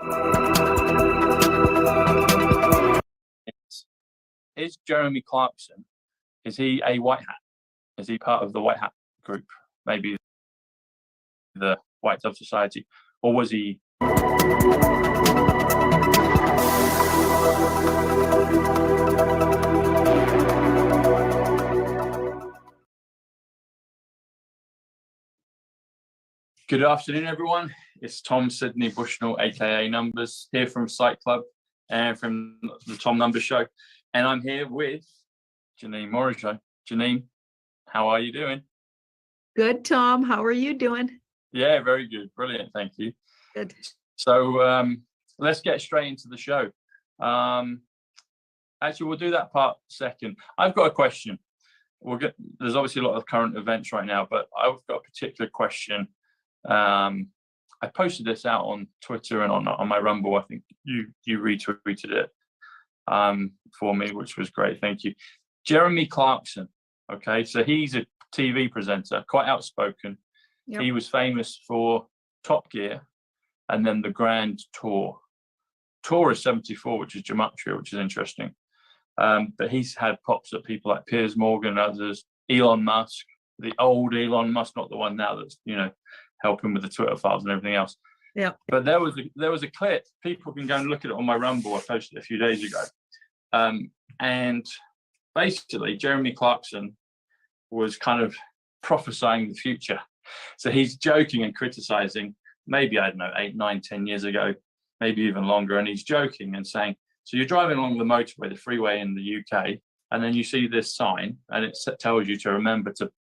Is Jeremy Clarkson, is he a white hat? Is he part of the white hat group? Maybe the White Dove Society? Or was he... Good afternoon, everyone. It's Tom Sydney Bushnell, aka Numbers, here from Site Club and from the Tom Numbers Show. And I'm here with JANINE Morigeu. JANINE, how are you doing? Good, Tom. How are you doing? Yeah, very good. Brilliant. Thank you. Good. So let's get straight into the show. Actually, we'll do that part second. I've got a question. There's obviously a lot of current events right now, but I've got a particular question. I posted this out on Twitter and on my Rumble. I think you retweeted it for me, which was great. Thank you. Jeremy Clarkson. Okay, so he's a TV presenter, quite outspoken. Yep. He was famous for Top Gear and then the Grand Tour. Tour is 74, which is gematria, which is interesting. But he's had pops at people like Piers Morgan and others, Elon Musk, the old Elon Musk, not the one now that's, helping with the Twitter files and everything else. Yeah. But there was a clip. People can go and look at it on my Rumble. I posted it a few days ago. And basically, Jeremy Clarkson was kind of prophesying the future. So he's joking and criticizing, maybe, I don't know, 8, 9, 10 years ago, maybe even longer. And he's joking and saying, so you're driving along the motorway, the freeway in the UK, and then you see this sign and it tells you to remember to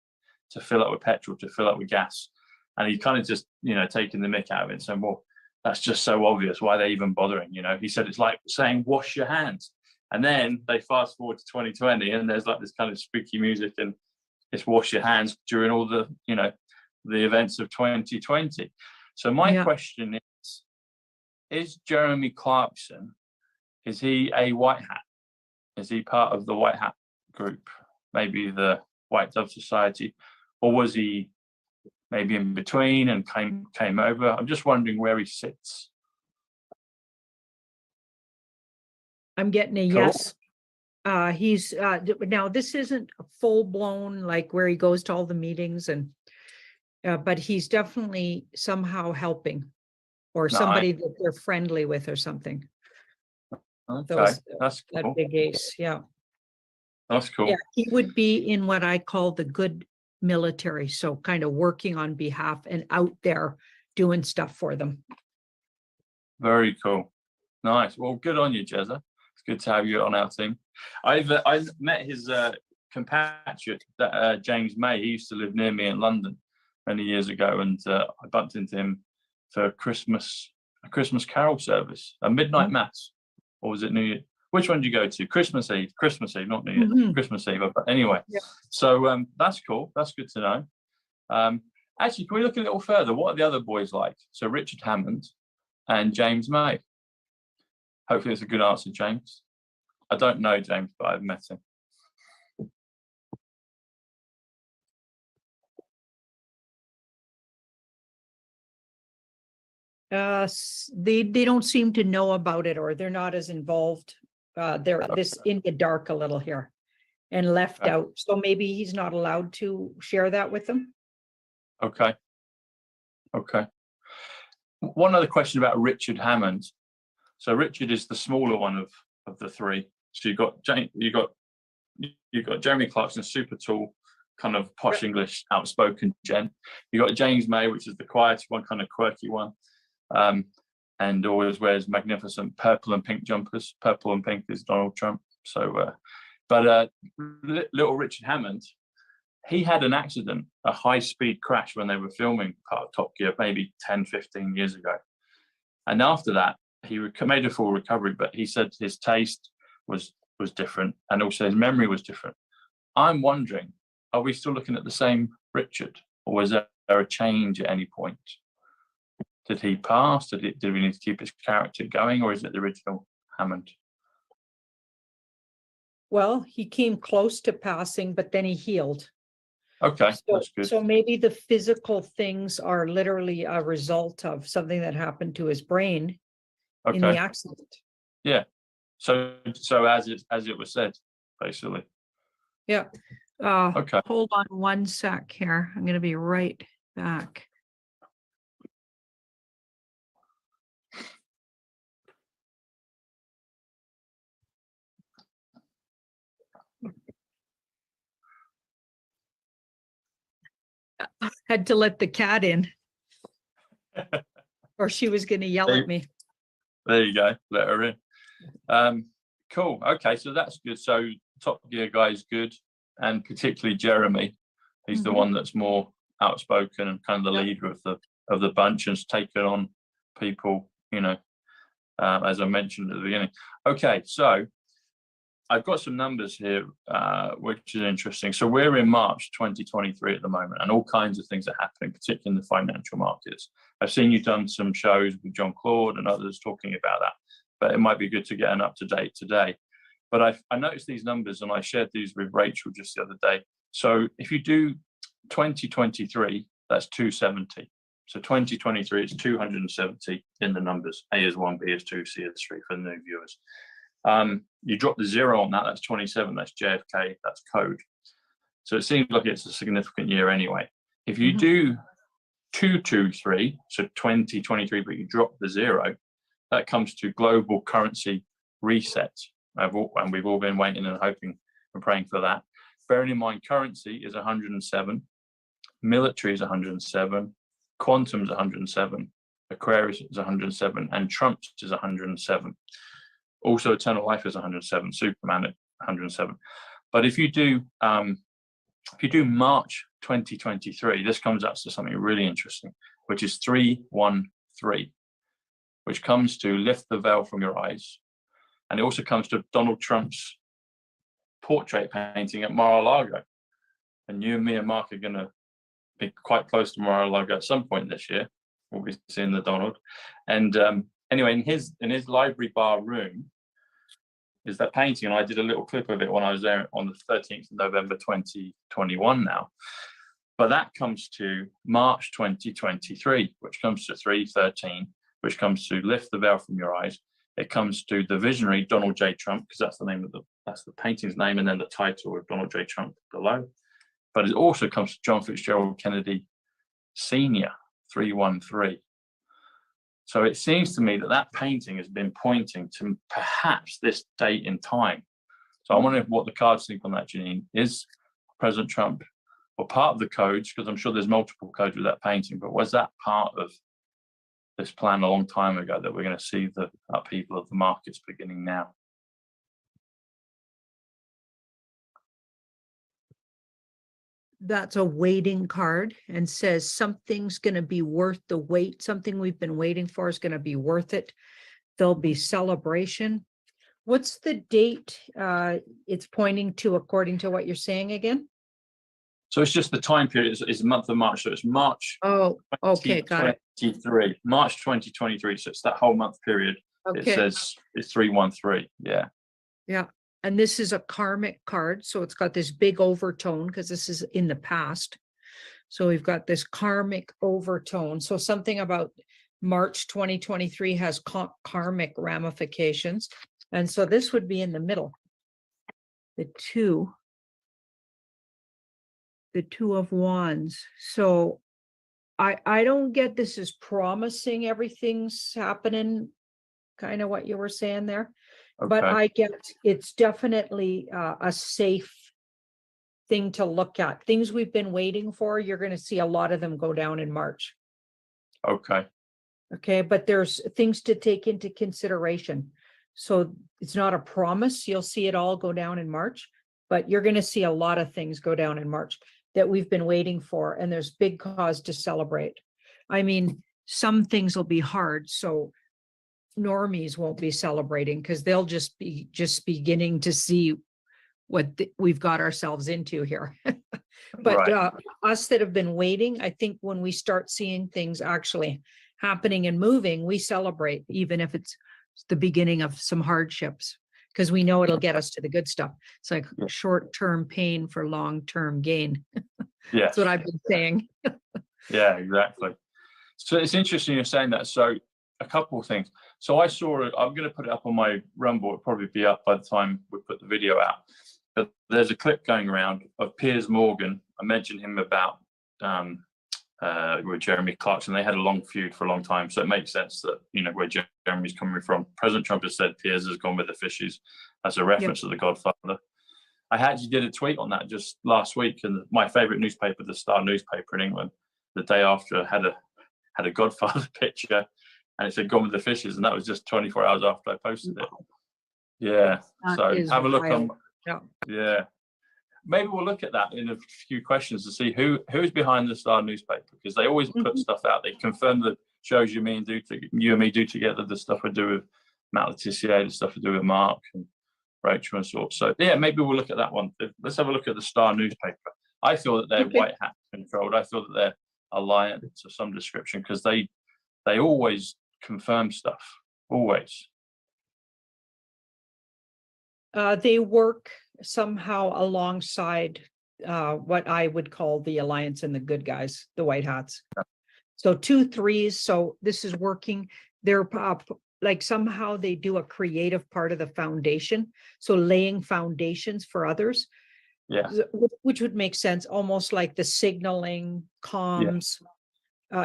fill up with petrol, to fill up with gas. And he kind of just, taking the mick out of it and saying, well, that's just so obvious. Why are they even bothering? He said, it's like saying, wash your hands. And then they fast forward to 2020 and there's like this kind of spooky music and it's wash your hands during all the, the events of 2020. So my question is Jeremy Clarkson, is he a white hat? Is he part of the white hat group? Maybe the White Dove Society? Or was he maybe in between and came over? I'm just wondering where he sits. I'm getting a yes. He's now this isn't a full-blown like where he goes to all the meetings and but he's definitely somehow helping or somebody that they're friendly with or something. Okay, that's cool. That big ace, yeah. That's cool. Yeah, he would be in what I call the good military, so kind of working on behalf and out there doing stuff for them. Very cool. Nice. Well, good on you, Jezza. It's good to have you on our team. I met his compatriot, James May. He used to live near me in London many years ago, and I bumped into him for a Christmas carol service, a midnight mass, or was it New Year? Which one did you go to? Christmas Eve, not New Year, Christmas Eve. But anyway, so that's cool. That's good to know. Actually, can we look a little further? What are the other boys like? So Richard Hammond and James May. Hopefully it's a good answer, James. I don't know James, but I've met him. They don't seem to know about it, or they're not as involved. They're this in the dark a little here and left out. So maybe he's not allowed to share that with them. Okay. One other question about Richard Hammond. So Richard is the smaller one of the three. So you got Jeremy Clarkson, super tall, kind of posh English, outspoken gent. You got James May, which is the quiet one, kind of quirky one. And always wears magnificent purple and pink jumpers. Purple and pink is Donald Trump. So, but little Richard Hammond, he had an accident, a high-speed crash when they were filming part of Top Gear, maybe 10, 15 years ago. And after that, he made a full recovery, but he said his taste was different and also his memory was different. I'm wondering, are we still looking at the same Richard, or was there a change at any point? Did he pass? Did we need to keep his character going, or is it the original Hammond? Well, he came close to passing, but then he healed. Okay, that's good. So maybe the physical things are literally a result of something that happened to his brain. in the Okay. accident. Yeah. So as it was said, basically. Yeah. Okay. Hold on one sec here. I'm going to be right back. Had to let the cat in, or she was going to yell at me. There you go. Let her in. Cool. Okay, so that's good. So Top Gear guy is good, and particularly Jeremy. He's the one that's more outspoken and kind of the leader of the bunch, and has taken on people, you know, as I mentioned at the beginning. Okay, so I've got some numbers here, which is interesting. So we're in March 2023 at the moment, and all kinds of things are happening, particularly in the financial markets. I've seen you've done some shows with John Claude and others talking about that, but it might be good to get an up-to-date today. But I noticed these numbers, and I shared these with Rachel just the other day. So if you do 2023, that's 270. So 2023 is 270 in the numbers. A is 1, B is 2, C is 3 for the new viewers. You drop the 0 on that, that's 27, that's JFK, that's code. So it seems like it's a significant year anyway. If you do 223, so 2023, but you drop the 0, that comes to global currency reset. And we've all been waiting and hoping and praying for that. Bearing in mind, currency is 107, military is 107, quantum is 107, Aquarius is 107, and Trump's is 107. Also, Eternal Life is 107, Superman at 107. But if you do March 2023, this comes up to something really interesting, which is 313, which comes to lift the veil from your eyes. And it also comes to Donald Trump's portrait painting at Mar-a-Lago. And you and me and Mark are going to be quite close to Mar-a-Lago at some point this year. We'll be seeing the Donald. And anyway, in his library bar room is that painting. And I did a little clip of it when I was there on the 13th of November 2021 now. But that comes to March 2023, which comes to 313, which comes to lift the veil from your eyes. It comes to the visionary Donald J. Trump, because that's the name of that's the painting's name, and then the title of Donald J. Trump below. But it also comes to John Fitzgerald Kennedy Sr., 313. So it seems to me that that painting has been pointing to perhaps this date in time. So I wonder what the cards think on that, Janine. Is President Trump, or part of the codes, because I'm sure there's multiple codes with that painting, but was that part of this plan a long time ago that we're going to see the upheaval of the markets beginning now? That's a waiting card and says something's going to be worth the wait. Something we've been waiting for is going to be worth it. There'll be celebration. What's the date it's pointing to according to what you're saying again? So it's just the time period. It's the month of March. So it's March. Oh, okay, got it. 2023. March 2023. So it's that whole month period. Okay. It says it's 313. Yeah. Yeah. And this is a karmic card. So it's got this big overtone because this is in the past. So we've got this karmic overtone. So something about March 2023 has karmic ramifications. And so this would be in the middle. The two of wands. So I don't get this as promising everything's happening, kind of what you were saying there. Okay. But I get it's definitely a safe thing to look at. Things we've been waiting for, you're going to see a lot of them go down in March. Okay. Okay, but there's things to take into consideration. So it's not a promise. You'll see it all go down in March, but you're going to see a lot of things go down in March that we've been waiting for, and there's big cause to celebrate. I mean, some things will be hard, so normies won't be celebrating because they'll just be beginning to see what we've got ourselves into here. But right. Us that have been waiting, I think when we start seeing things actually happening and moving, we celebrate, even if it's the beginning of some hardships, because we know it'll get us to the good stuff. It's like short-term pain for long-term gain. Yeah, that's what I've been saying. Yeah, exactly. So it's interesting you're saying that. So a couple of things. So I saw it. I'm going to put it up on my Rumble. It'll probably be up by the time we put the video out. But there's a clip going around of Piers Morgan. I mentioned him about with Jeremy Clarkson. They had a long feud for a long time, so it makes sense that, you know, where Jeremy's coming from. President Trump has said Piers has gone with the fishies as a reference to The Godfather. I actually did a tweet on that just last week, and my favorite newspaper, the Star newspaper in England, the day after had a Godfather picture, and it said "Gone with the Fishes," and that was just 24 hours after I posted it. Yeah, so have a look on. Yeah, maybe we'll look at that in a few questions to see who's behind the Star newspaper, because they always put stuff out. They confirm the shows you and me do together, the stuff I do with Matt Letitia, the stuff I do with Mark and Rachel and sorts. So yeah, maybe we'll look at that one. Let's have a look at the Star newspaper. I feel that they're white hat controlled. I feel that they're alliance of some description, because they always confirm stuff. Always. They work somehow alongside what I would call the alliance and the good guys, the white hats. So 2 3s. So this is working. They're like somehow they do a creative part of the foundation. So laying foundations for others. Yeah. Which would make sense, almost like the signaling, comms,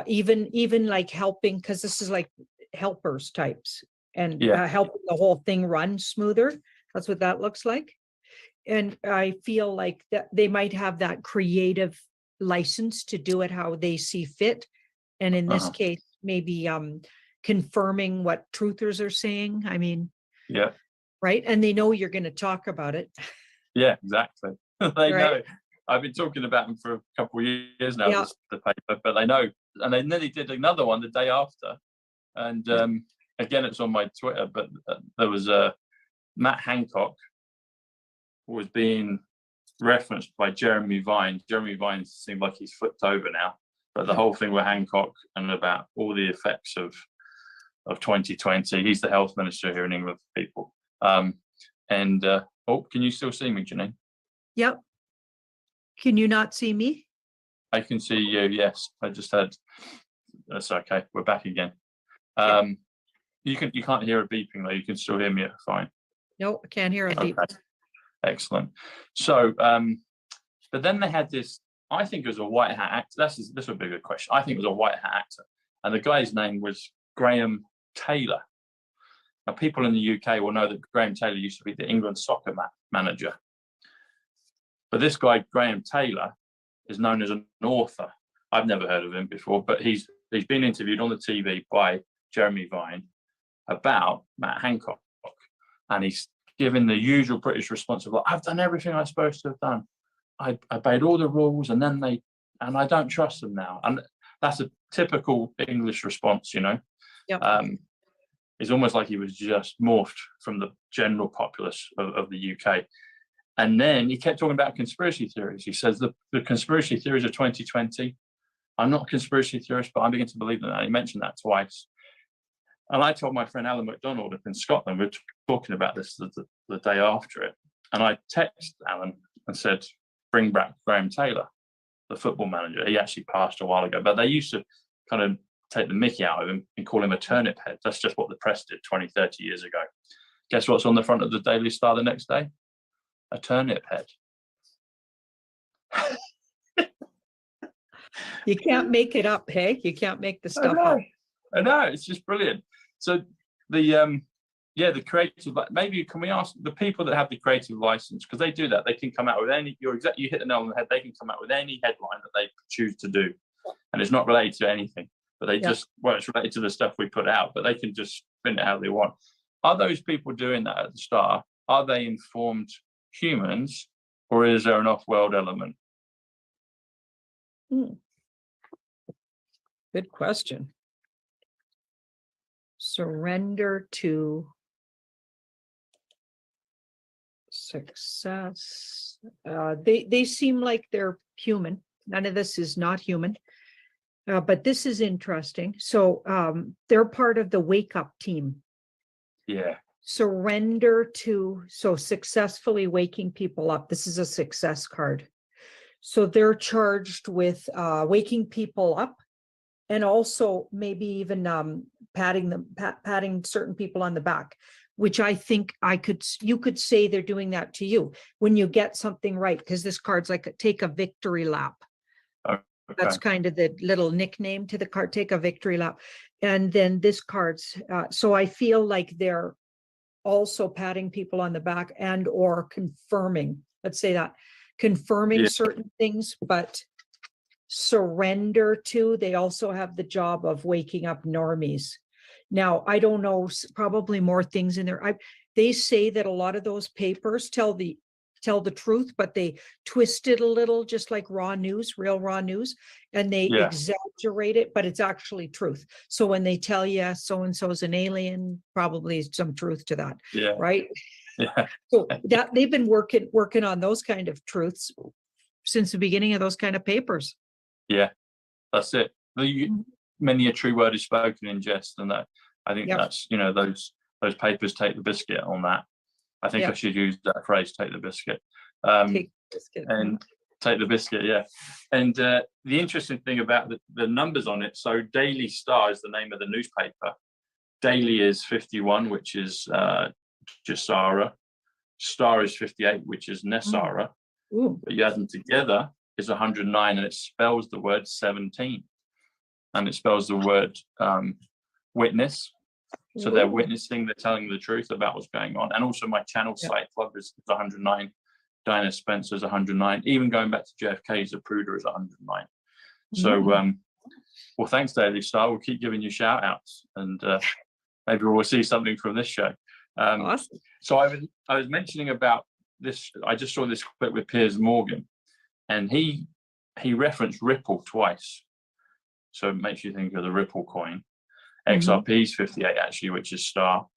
even like helping, because this is like helpers types, and helping the whole thing run smoother. That's what that looks like. And I feel like that they might have that creative license to do it how they see fit. And in this case, maybe confirming what truthers are saying. I mean, right. And they know you're going to talk about it. Yeah, exactly. They know. I've been talking about them for a couple of years now, the paper, but they know. And they nearly did another one the day after. And again, it's on my Twitter, but there was Matt Hancock was being referenced by Jeremy Vine. Jeremy Vine seemed like he's flipped over now, but the whole thing with Hancock and about all the effects of 2020, he's the health minister here in England for people. Can you still see me, Janine? Yep. Can you not see me? I can see you, yes. I just had, that's okay, we're back again. You can't hear a beeping though, you can still hear me fine. No, I can't hear a beep. Okay. Excellent. So, but then they had this, I think it was a white hat actor. This would be a good question. I think it was a white hat actor. And the guy's name was Graham Taylor. Now, people in the UK will know that Graham Taylor used to be the England soccer manager. But this guy, Graham Taylor, is known as an author. I've never heard of him before, but he's been interviewed on the TV by Jeremy Vine about Matt Hancock. And he's given the usual British response of, like, I've done everything I'm supposed to have done. I obeyed all the rules, and I don't trust them now. And that's a typical English response, you know. Yep. It's almost like he was just morphed from the general populace of the UK. And then he kept talking about conspiracy theories. He says the conspiracy theories of 2020. I'm not a conspiracy theorist, but I'm beginning to believe in that. He mentioned that twice. And I told my friend Alan McDonald up in Scotland, we were talking about this the day after it. And I texted Alan and said, bring back Graham Taylor, the football manager. He actually passed a while ago, but they used to kind of take the mickey out of him and call him a turnip head. That's just what the press did 20, 30 years ago. Guess what's on the front of the Daily Star the next day? A turnip head. You can't make it up, hey? You can't make the stuff up. I know, it's just brilliant. So the creative, maybe can we ask the people that have the creative license, because they do that, they can come out with any, you hit the nail on the head, they can come out with any headline that they choose to do. And it's not related to anything, but they it's related to the stuff we put out, but they can just spin it how they want. Are those people doing that at the Star, are they informed humans, or is there an off-world element? Good question. Surrender to success. They seem like they're human. None of this is not human, but this is interesting. So they're part of the wake up team. Yeah. Surrender to, so successfully waking people up. This is a success card. So they're charged with waking people up and also maybe even patting certain people on the back, which I think you could say they're doing that to you when you get something right, because this card's like take a victory lap. Okay. That's kind of the little nickname to the card, take a victory lap. And then this card's, so I feel like they're also patting people on the back and or confirming, let's say that, confirming certain things, but surrender to, they also have the job of waking up normies. Now, I don't know, probably more things in there. They say that a lot of those papers tell the truth, but they twist it a little, just like raw news, real raw news, and they exaggerate it, but it's actually truth. So when they tell you so-and-so is an alien, probably some truth to that, right? Yeah. So that they've been working on those kind of truths since the beginning of those kind of papers. Yeah, that's it. Many a true word is spoken in jest, and that I think that's, you know, those papers take the biscuit on that. I think I should use that phrase, take the biscuit. Take the biscuit. And take the biscuit, yeah. And the interesting thing about the numbers on it, so Daily Star is the name of the newspaper. Daily is 51, which is Jasara. Star is 58, which is Nesara. But you add them together is 109, and it spells the word 17. And it spells the word witness. So they're witnessing, they're telling the truth about what's going on. And also my channel site club is 109. Diana Spencer's 109. Even going back to JFK, Zapruder is 109. So, well, thanks, Daily Star. We'll keep giving you shout outs, and maybe we'll see something from this show. Awesome. So I was mentioning about this. I just saw this clip with Piers Morgan, and he referenced Ripple twice. So it makes you think of the Ripple coin. XRP is 58 actually, which is Star.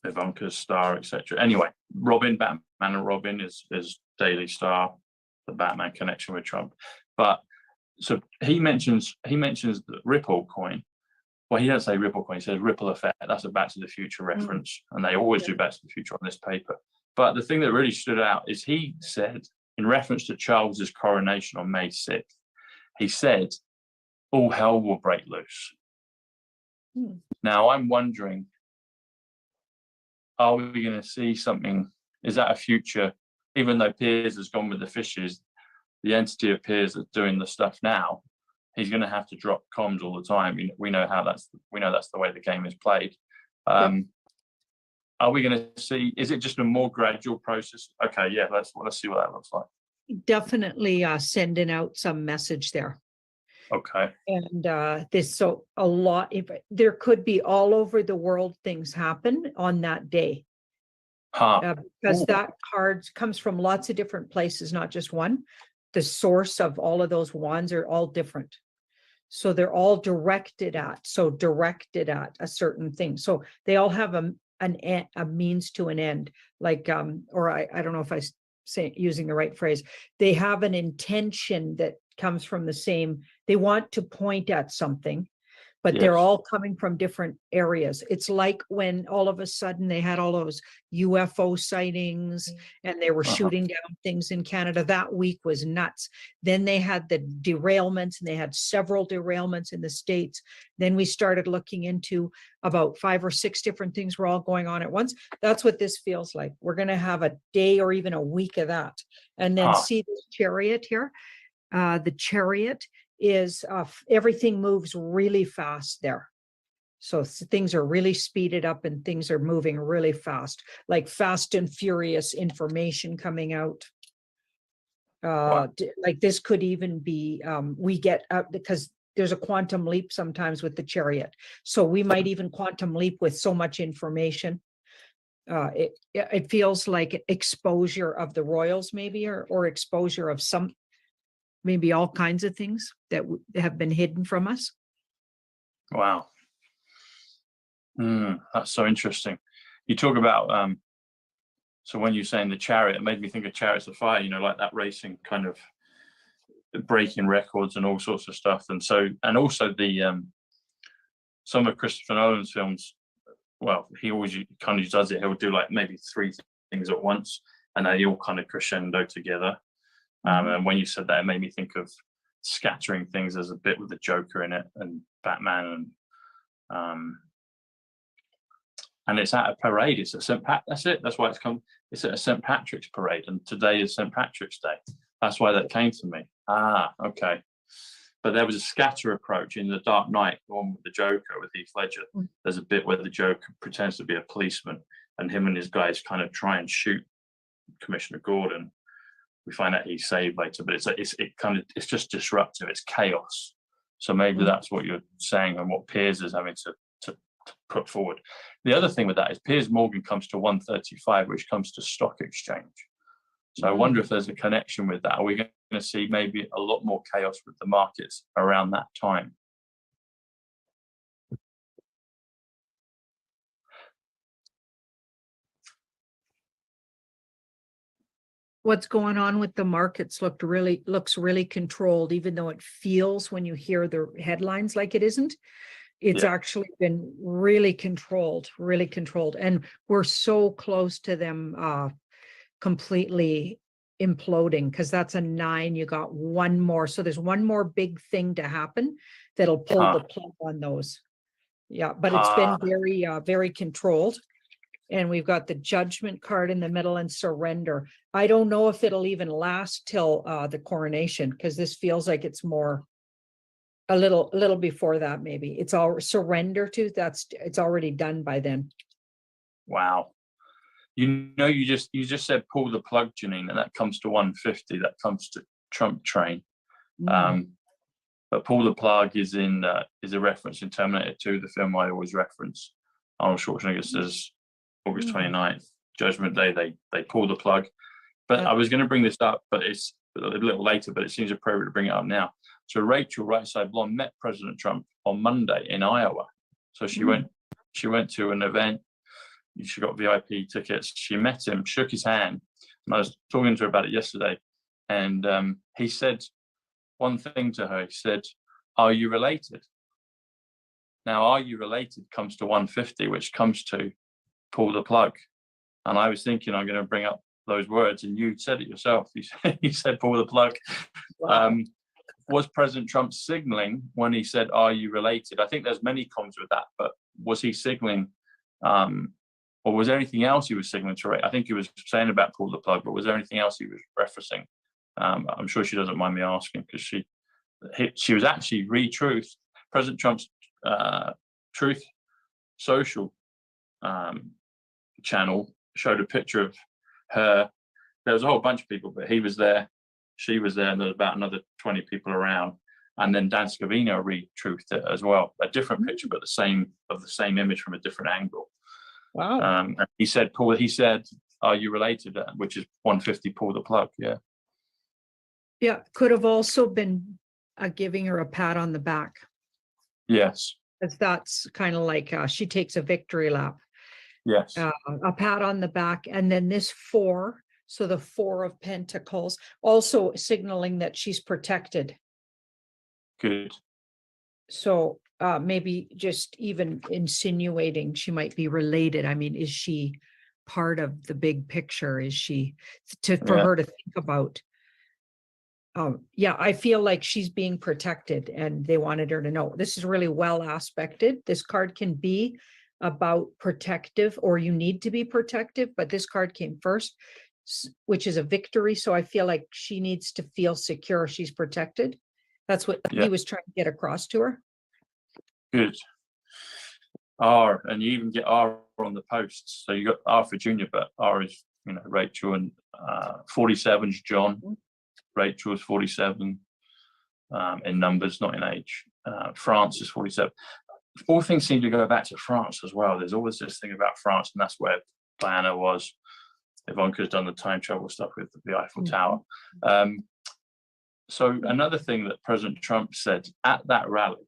Ivanka's Star, etc. Anyway, Batman and Robin is Daily Star, the Batman connection with Trump. But so he mentions the Ripple coin. Well, he doesn't say Ripple coin, he says Ripple effect. That's a Back to the Future reference. And they always do Back to the Future on this paper. But the thing that really stood out is he said, in reference to Charles's coronation on May 6th, he said, all hell will break loose. Now, I'm wondering, are we going to see something? Is that a future? Even though Piers has gone with the fishes, the entity of Piers that's doing the stuff now, he's going to have to drop comms all the time. We know that's the way the game is played. Are we going to see? Is it just a more gradual process? Okay, yeah, let's see what that looks like. Definitely sending out some message there. Okay. And a lot, if there could be all over the world things happen on that day. Because that card comes from lots of different places, not just one. The source of all of those wands are all different. So they're all directed at a certain thing. So they all have a means to an end, like, or I don't know if I say using the right phrase. They have an intention that comes from the same, they want to point at something, but they're all coming from different areas. It's like when all of a sudden they had all those UFO sightings and they were shooting down things in Canada. That week was nuts. Then they had the derailments, and they had several derailments in the States. Then we started looking into about 5 or 6 different things were all going on at once. That's what this feels like. We're going to have a day or even a week of that. And then see this chariot here. The chariot is everything moves really fast there. So things are really speeded up and things are moving really fast, like fast and furious information coming out. Like this could even be, we get up because there's a quantum leap sometimes with the chariot. So we might even quantum leap with so much information. It feels like exposure of the royals maybe, or exposure of maybe all kinds of things that have been hidden from us. Wow. That's so interesting. You talk about, so when you're saying the chariot, it made me think of Chariots of Fire, like that racing kind of breaking records and all sorts of stuff. And also the, some of Christopher Nolan's films, well, he always kind of does it. He'll do like maybe 3 things at once and they all kind of crescendo together. And when you said that, it made me think of scattering things. There's a bit with the Joker in it and Batman, and it's at a parade. It's at St. Pat. That's it. That's why it's at a St. Patrick's parade, and today is St. Patrick's Day. That's why that came to me. Okay. But there was a scatter approach in The Dark Knight, the one with the Joker, with Heath Ledger. There's a bit where the Joker pretends to be a policeman, and him and his guys kind of try and shoot Commissioner Gordon. We find out he's saved later, but it's just disruptive. It's chaos. So maybe that's what you're saying, and what Piers is having to put forward. The other thing with that is Piers Morgan comes to 135, which comes to stock exchange. So I wonder if there's a connection with that. Are we going to see maybe a lot more chaos with the markets around that time? What's going on with the markets looks really controlled, even though it feels, when you hear the headlines, like it isn't. It's actually been really controlled. And we're so close to them completely imploding, because that's a 9. You got one more. So there's one more big thing to happen that'll pull the plug on those. Yeah, but it's been very controlled. And we've got the Judgment card in the middle and Surrender. I don't know if it'll even last till the coronation, because this feels like it's more a little before that. Maybe it's all Surrender to. It's already done by then. Wow. You know, you just said pull the plug, Janine, and that comes to 150. That comes to Trump train. But pull the plug is a reference in Terminator 2, the film I always reference. Arnold Schwarzenegger says August 29th, Judgment Day, they pull the plug. But I was going to bring this up, but it's a little later, but it seems appropriate to bring it up now. So Rachel, Right Side Blonde, met President Trump on Monday in Iowa. So she went to an event. She got VIP tickets. She met him, shook his hand, and I was talking to her about it yesterday. And he said one thing to her. He said, "Are you related?" Now, "Are you related" comes to 150, which comes to pull the plug. And I was thinking, I'm going to bring up those words, and you said it yourself. You said pull the plug. Wow. Was President Trump signaling when he said, "Are you related"? I think there's many cons with that, but was he signaling, or was there anything else he was signaling to? I think he was saying about pull the plug, but was there anything else he was referencing? I'm sure she doesn't mind me asking, because she was actually re-truthed. President Trump's Truth Social channel showed a picture of her. There was a whole bunch of people, but he was there, she was there, and there was about another 20 people around. And then Dan Scavino re-truthed it as well. A different picture, but the same image from a different angle. Wow. And he said, "Are you related?" Which is 150, pull the plug. Yeah. Yeah. Could have also been giving her a pat on the back. Yes. Because that's kind of like she takes a victory lap. Yes. A pat on the back. And then this 4, so the 4 of Pentacles, also signaling that she's protected. Good. So maybe just even insinuating she might be related. I mean, is she part of the big picture? Is she for her to think about? Yeah, I feel like she's being protected, and they wanted her to know. This is really well aspected. This card can be about protective, or you need to be protective, but this card came first, which is a victory. So I feel like she needs to feel secure. She's protected. That's what he was trying to get across to her. Good. R, and you even get R on the posts. So you got R for Junior, but R is, Rachel, and 47 is John. Rachel is 47 in numbers, not in age. France is 47. All things seem to go back to France as well. There's always this thing about France, and that's where Diana was. Ivanka's done the time travel stuff with the Eiffel Tower. So another thing that President Trump said at that rally,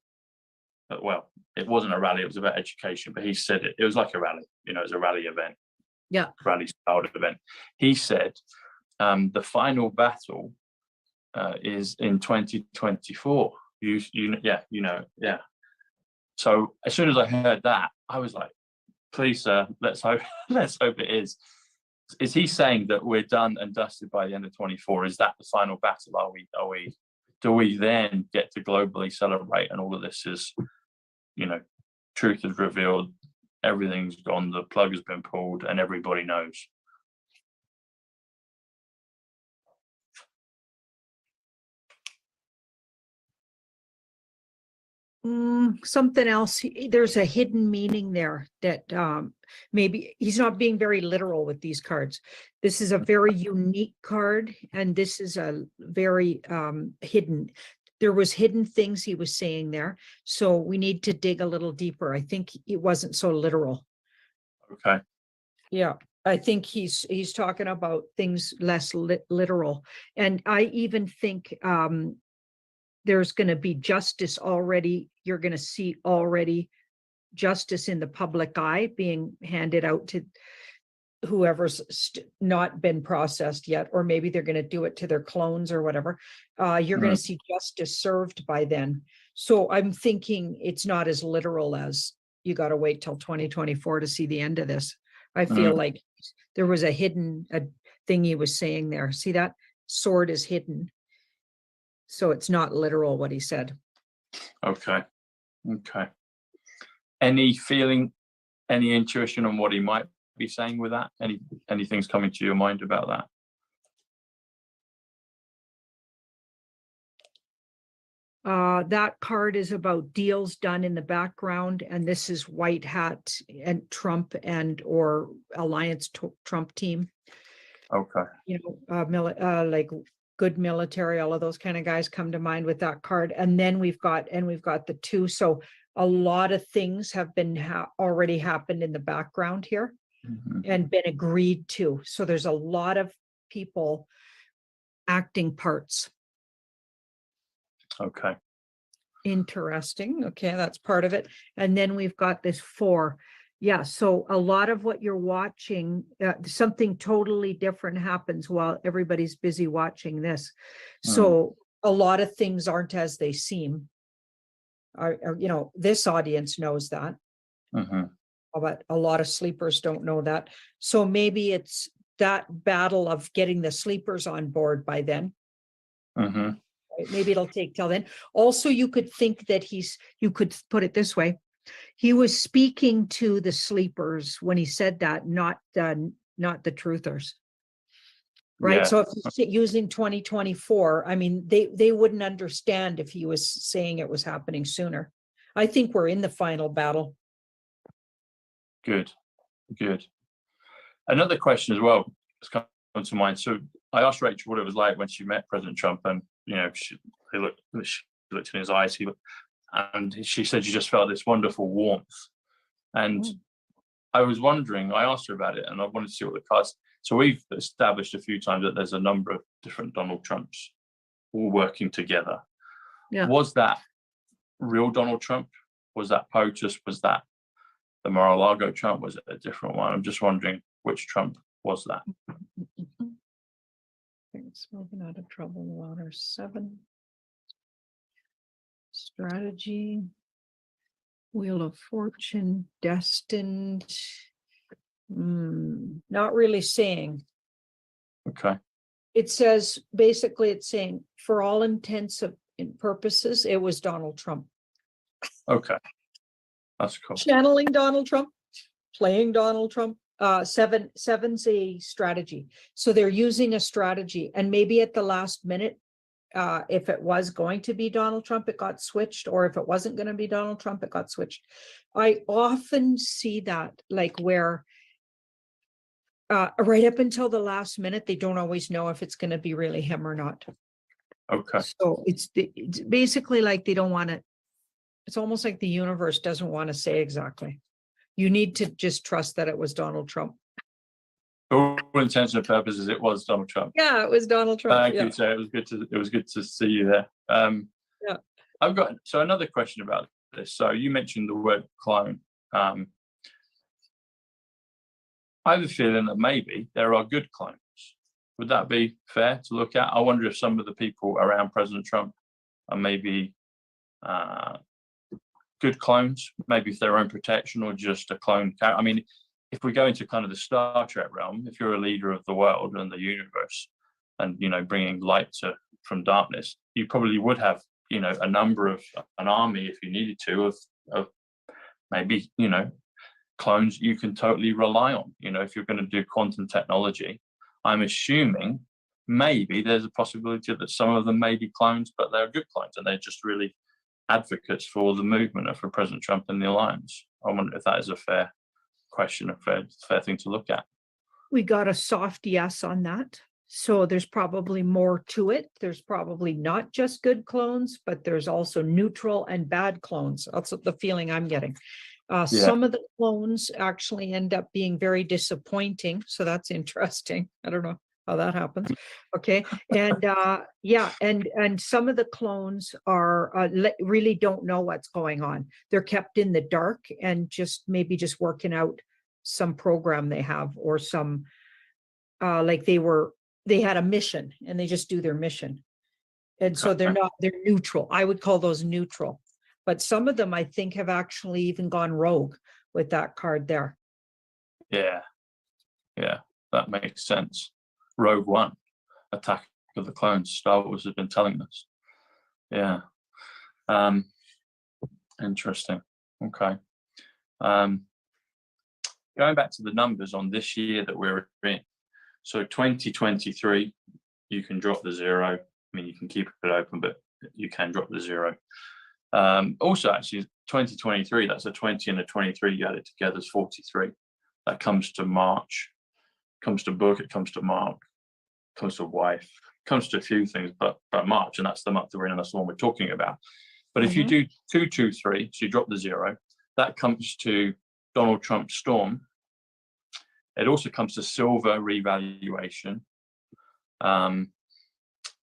well, it wasn't a rally, it was about education, but he said it was like a rally, it was a rally event. Yeah. Rally style event. He said the final battle is in 2024. So as soon as I heard that, I was like, please, sir, let's hope it is. is he saying that we're done and dusted by the end of 24? Is that the final battle? Do we then get to globally celebrate and all of this is, you know, truth is revealed, everything's gone, the plug has been pulled, and everybody knows? Something else. There's a hidden meaning there that maybe he's not being very literal with these cards. This is a very unique card, and this is a very hidden. There was hidden things he was saying there, so we need to dig a little deeper. I think it wasn't so literal. Okay. Yeah, I think he's talking about things less literal, and I even think there's going to be justice already. You're going to see already justice in the public eye being handed out to whoever's not been processed yet, or maybe they're going to do it to their clones or whatever. You're going to see justice served by then. So I'm thinking it's not as literal as you got to wait till 2024 to see the end of this. I feel like there was a hidden thing he was saying there. See, that sword is hidden. So it's not literal what he said. Okay. Any feeling, any intuition on what he might be saying with that? Anything's coming to your mind about that? That card is about deals done in the background, and this is white hat and Trump and or alliance Trump team. Okay. You know, like good military, all of those kind of guys come to mind with that card. And then we've got the two. So a lot of things have been already happened in the background here and been agreed to. So there's a lot of people acting parts. Okay. Interesting. Okay, that's part of it. And then we've got this 4. Yeah, so a lot of what you're watching, something totally different happens while everybody's busy watching this. So a lot of things aren't as they seem. You know, this audience knows that. But a lot of sleepers don't know that. So maybe it's that battle of getting the sleepers on board by then. Right? Maybe it'll take till then. Also, you could think that you could put it this way. He was speaking to the sleepers when he said that, not the truthers. Right. Yeah. So if he's using 2024, I mean, they wouldn't understand if he was saying it was happening sooner. I think we're in the final battle. Good. Another question as well has come to mind. So I asked Rachel what it was like when she met President Trump, and you know, she looked in his eyes. And she said she just felt this wonderful warmth. And I was wondering, I asked her about it, and I wanted to see what the cards. So we've established a few times that there's a number of different Donald Trumps all working together. Yeah. Was that real Donald Trump? Was that POTUS? Was that the Mar-a-Lago Trump? Was it a different one? I'm just wondering which Trump was that? It's moving out of trouble water. 7. Strategy, Wheel of Fortune, destined. Not really saying. Okay. It says, basically it's saying for all intents and purposes, it was Donald Trump. Okay. That's cool. Channeling Donald Trump, playing Donald Trump. 7's a strategy. So they're using a strategy, and maybe at the last minute, if it was going to be Donald Trump, it got switched, or if it wasn't going to be Donald Trump, it got switched. I often see that, like where right up until the last minute, they don't always know if it's going to be really him or not. Okay. So it's basically like they don't want to, it's almost like the universe doesn't want to say exactly. You need to just trust that it was Donald Trump. For all intents and purposes, it was Donald Trump. Yeah, it was Donald Trump. Thank you, Sarah. It was good to see you there. Yeah. I've got another question about this. So you mentioned the word clone. I have a feeling that maybe there are good clones. Would that be fair to look at? I wonder if some of the people around President Trump are maybe good clones, maybe for their own protection or just a clone. I mean, if we go into kind of the Star Trek realm, if you're a leader of the world and the universe, and bringing light from darkness, you probably would have a number of an army, if you needed to, of maybe clones you can totally rely on. If you're going to do quantum technology, I'm assuming maybe there's a possibility that some of them may be clones, but they're good clones and they're just really advocates for the movement and for President Trump and the alliance. I wonder if that is a fair question, a fair thing to look at. We got a soft yes on that. So there's probably more to it. There's probably not just good clones, but there's also neutral and bad clones. That's the feeling I'm getting. Some of the clones actually end up being very disappointing. So that's interesting. I don't know how that happens. Okay. And and some of the clones are really don't know what's going on. They're kept in the dark and maybe just working out some program they have, or some like they had a mission and they just do their mission. And so they're neutral. I would call those neutral. But some of them, I think, have actually even gone rogue with that card there. Yeah, that makes sense. Rogue One, Attack of the Clones. Star Wars has been telling us. Yeah. Interesting. Okay. Going back to the numbers on this year that we're in. So 2023, you can drop the 0. I mean, you can keep it open, but you can drop the 0. Also, actually, 2023, that's a 20 and a 23. You add it together is 43. That comes to March, comes to book, it comes to Mark, comes to wife, comes to a few things, but March, and that's the month that we're in, and that's the one we're talking about. But if you do 223, so you drop the 0, that comes to Donald Trump storm. It also comes to silver revaluation, and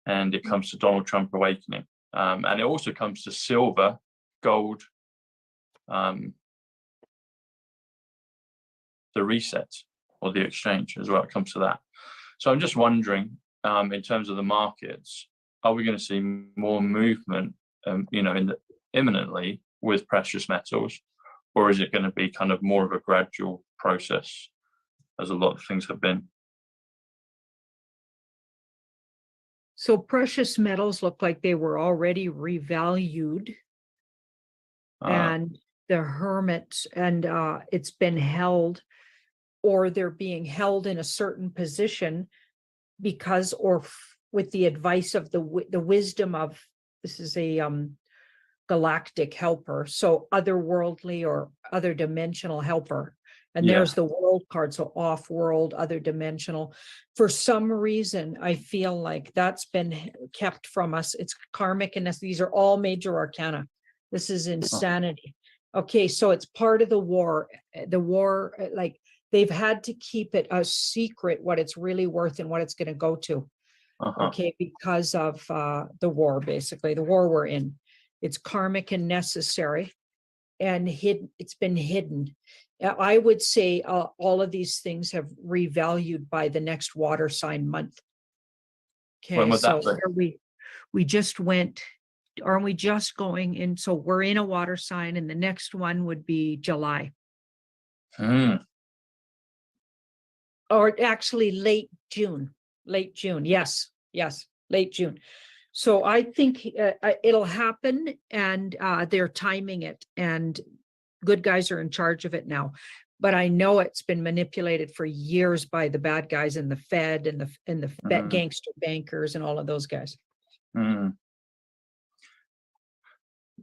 it comes to Donald Trump awakening, and it also comes to silver, gold, the reset or the exchange as well. It comes to that. So I'm just wondering, in terms of the markets, are we going to see more movement, imminently with precious metals, or is it going to be kind of more of a gradual process, as a lot of things have been? So precious metals look like they were already revalued, and the hermits, and it's been held, or they're being held in a certain position because, or with the advice of the wisdom of, this is a galactic helper, so otherworldly or other dimensional helper. And there's the world card, so off-world, other dimensional. For some reason, I feel like that's been kept from us. It's karmic, and these are all major arcana. This is insanity. Okay, so it's part of the war. The war, like, they've had to keep it a secret what it's really worth and what it's going to go to. Okay, because of the war, basically, the war we're in. It's karmic and necessary, and hidden. It's been hidden. I would say all of these things have revalued by the next water sign month. Okay, so we just went, aren't we just going in? So we're in a water sign, and the next one would be July. Or actually late June. Yes, late June. So I think it'll happen, and they're timing it, and good guys are in charge of it now. But I know it's been manipulated for years by the bad guys in the Fed and the gangster bankers and all of those guys.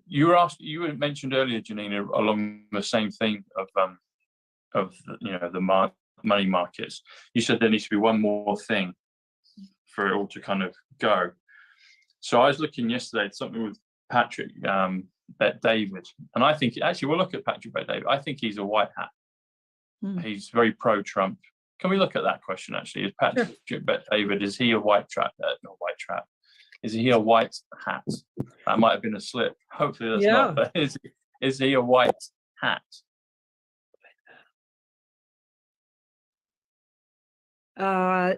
You mentioned earlier, Janine, along the same thing of the money markets. You said there needs to be one more thing for it all to kind of go. So I was looking yesterday at something with Patrick Bet David, and I think actually we'll look at Patrick Bet David. I think he's a white hat. He's very pro-Trump. Can we look at that question actually? Is Patrick Bet David, is he a white trap? Not white trap. Is he a white hat? That might have been a slip. Hopefully that's not. But is he a white hat?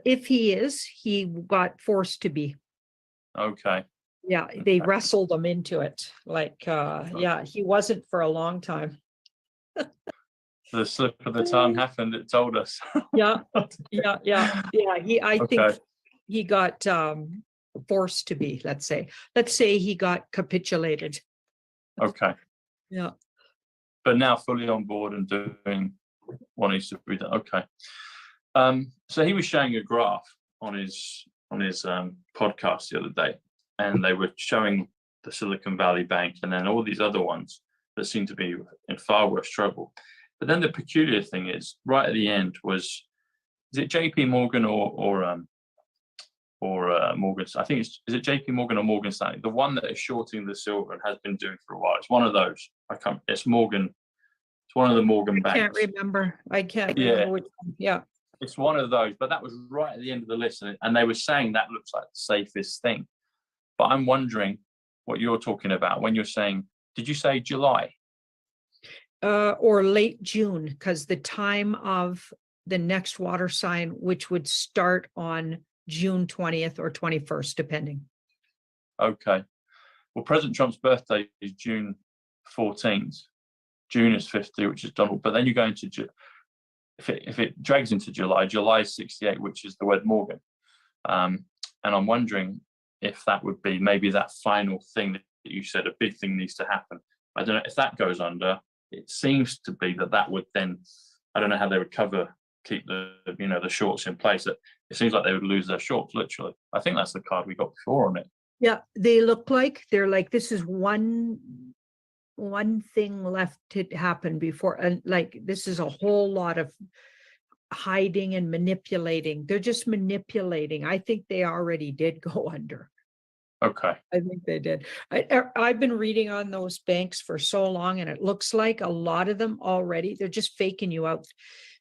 If he is, he got forced to be. Okay. Yeah, they wrestled him into it. Like, he wasn't for a long time. the slip of the tongue happened. It told us. Yeah, yeah. I think Okay. he got forced to be, let's say he got capitulated. Okay. Yeah. But now fully on board and doing what needs to be done. Okay. So he was showing a graph on his podcast the other day, and they were showing the Silicon Valley Bank and then all these other ones that seem to be in far worse trouble. But then the peculiar thing is, right at the end is it JP Morgan or Morgan? I think is it JP Morgan or Morgan Stanley? The one that is shorting the silver and has been doing for a while. It's one of those. It's Morgan. It's one of the Morgan banks. I can't Yeah. remember which one. Yeah. It's one of those, but that was right at the end of the list, and they were saying that looks like the safest thing. But I'm wondering what you're talking about when you're saying, did you say July? Or late June, because the time of the next water sign, which would start on June 20th or 21st, depending. Okay. Well, President Trump's birthday is June 14th. June is 50, which is Donald. But then you go into, if it drags into July, July is 68, which is the word Morgan. And I'm wondering if that would be maybe that final thing that you said, a big thing needs to happen. I don't know if that goes under. It seems to be that would then, I don't know how they would keep the shorts in place. It seems like they would lose their shorts, literally. I think that's the card we got before on it. Yeah, they're like, this is one thing left to happen before, and like this is a whole lot of hiding and manipulating. They're just manipulating. I think they already did go under. Okay. I think they did. I've been reading on those banks for so long, and it looks like a lot of them already, they're just faking you out.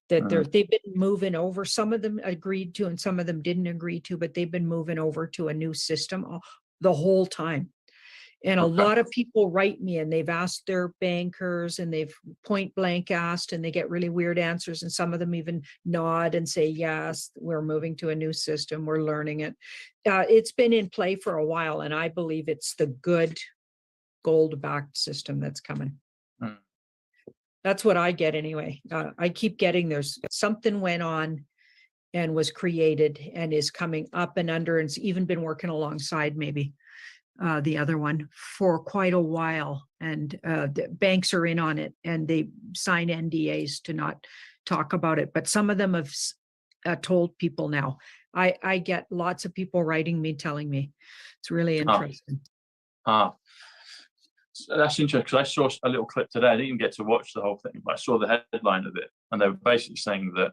That they've been moving over. Some of them agreed to and some of them didn't agree to, but they've been moving over to a new system the whole time. And a lot of people write me and they've asked their bankers and they've point blank asked, and they get really weird answers. And some of them even nod and say, yes, we're moving to a new system. We're learning it. It's been in play for a while, and I believe it's the good gold-backed system that's coming. That's what I get anyway. I keep getting there's something went on and was created and is coming up and under, and it's even been working alongside maybe the other one for quite a while. And the banks are in on it, and they sign NDAs to not talk about it. But some of them have told people now. I get lots of people writing me, telling me. It's really interesting. That's interesting, because I saw a little clip today. I didn't even get to watch the whole thing, but I saw the headline of it, and they were basically saying that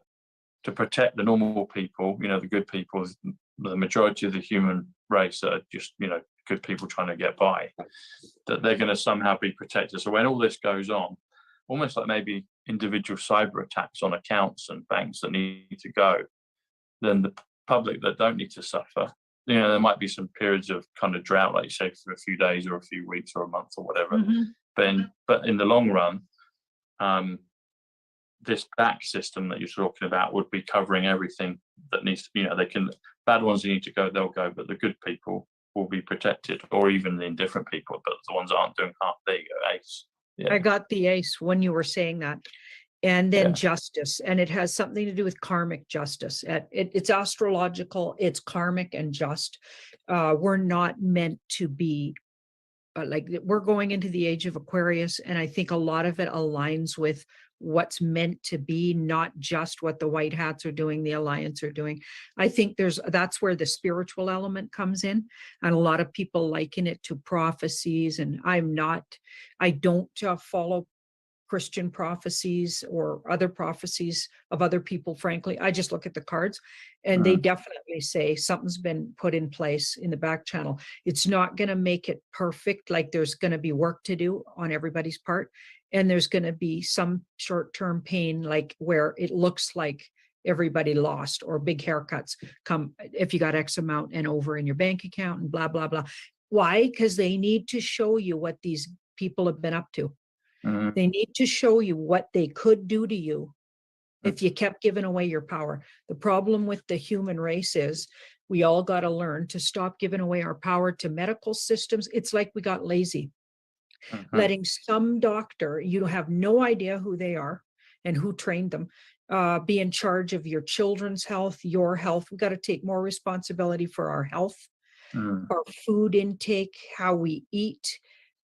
to protect the normal people, the good people, the majority of the human race are just, good people trying to get by, that they're going to somehow be protected. So when all this goes on, almost like maybe individual cyber attacks on accounts and banks that need to go, then the public that don't need to suffer, there might be some periods of kind of drought, like you say, for a few days or a few weeks or a month or whatever. But in the long run, this back system that you're talking about would be covering everything that needs to, they can, bad ones that need to go, they'll go, but the good people will be protected, or even the indifferent people, but the ones that aren't doing harm. There you go, ace. Yeah. I got the ace when you were saying that. And then justice, and it has something to do with karmic justice. It's astrological, it's karmic and just. We're not meant to be we're going into the age of Aquarius, and I think a lot of it aligns with what's meant to be, not just what the white hats are doing, the alliance are doing. I think that's where the spiritual element comes in, and a lot of people liken it to prophecies, and I don't follow Christian prophecies or other prophecies of other people. Frankly, I just look at the cards, and they definitely say something's been put in place in the back channel. It's not going to make it perfect. Like, there's going to be work to do on everybody's part, and there's going to be some short-term pain, like where it looks like everybody lost, or big haircuts come if you got X amount and over in your bank account and blah, blah, blah. Why? Because they need to show you what these people have been up to. They need to show you what they could do to you if you kept giving away your power. The problem with the human race is we all got to learn to stop giving away our power to medical systems. It's like we got lazy. Letting some doctor, you have no idea who they are. and who trained them. Be in charge of your children's health, your health. We got to take more responsibility for our health, our food intake, how we eat.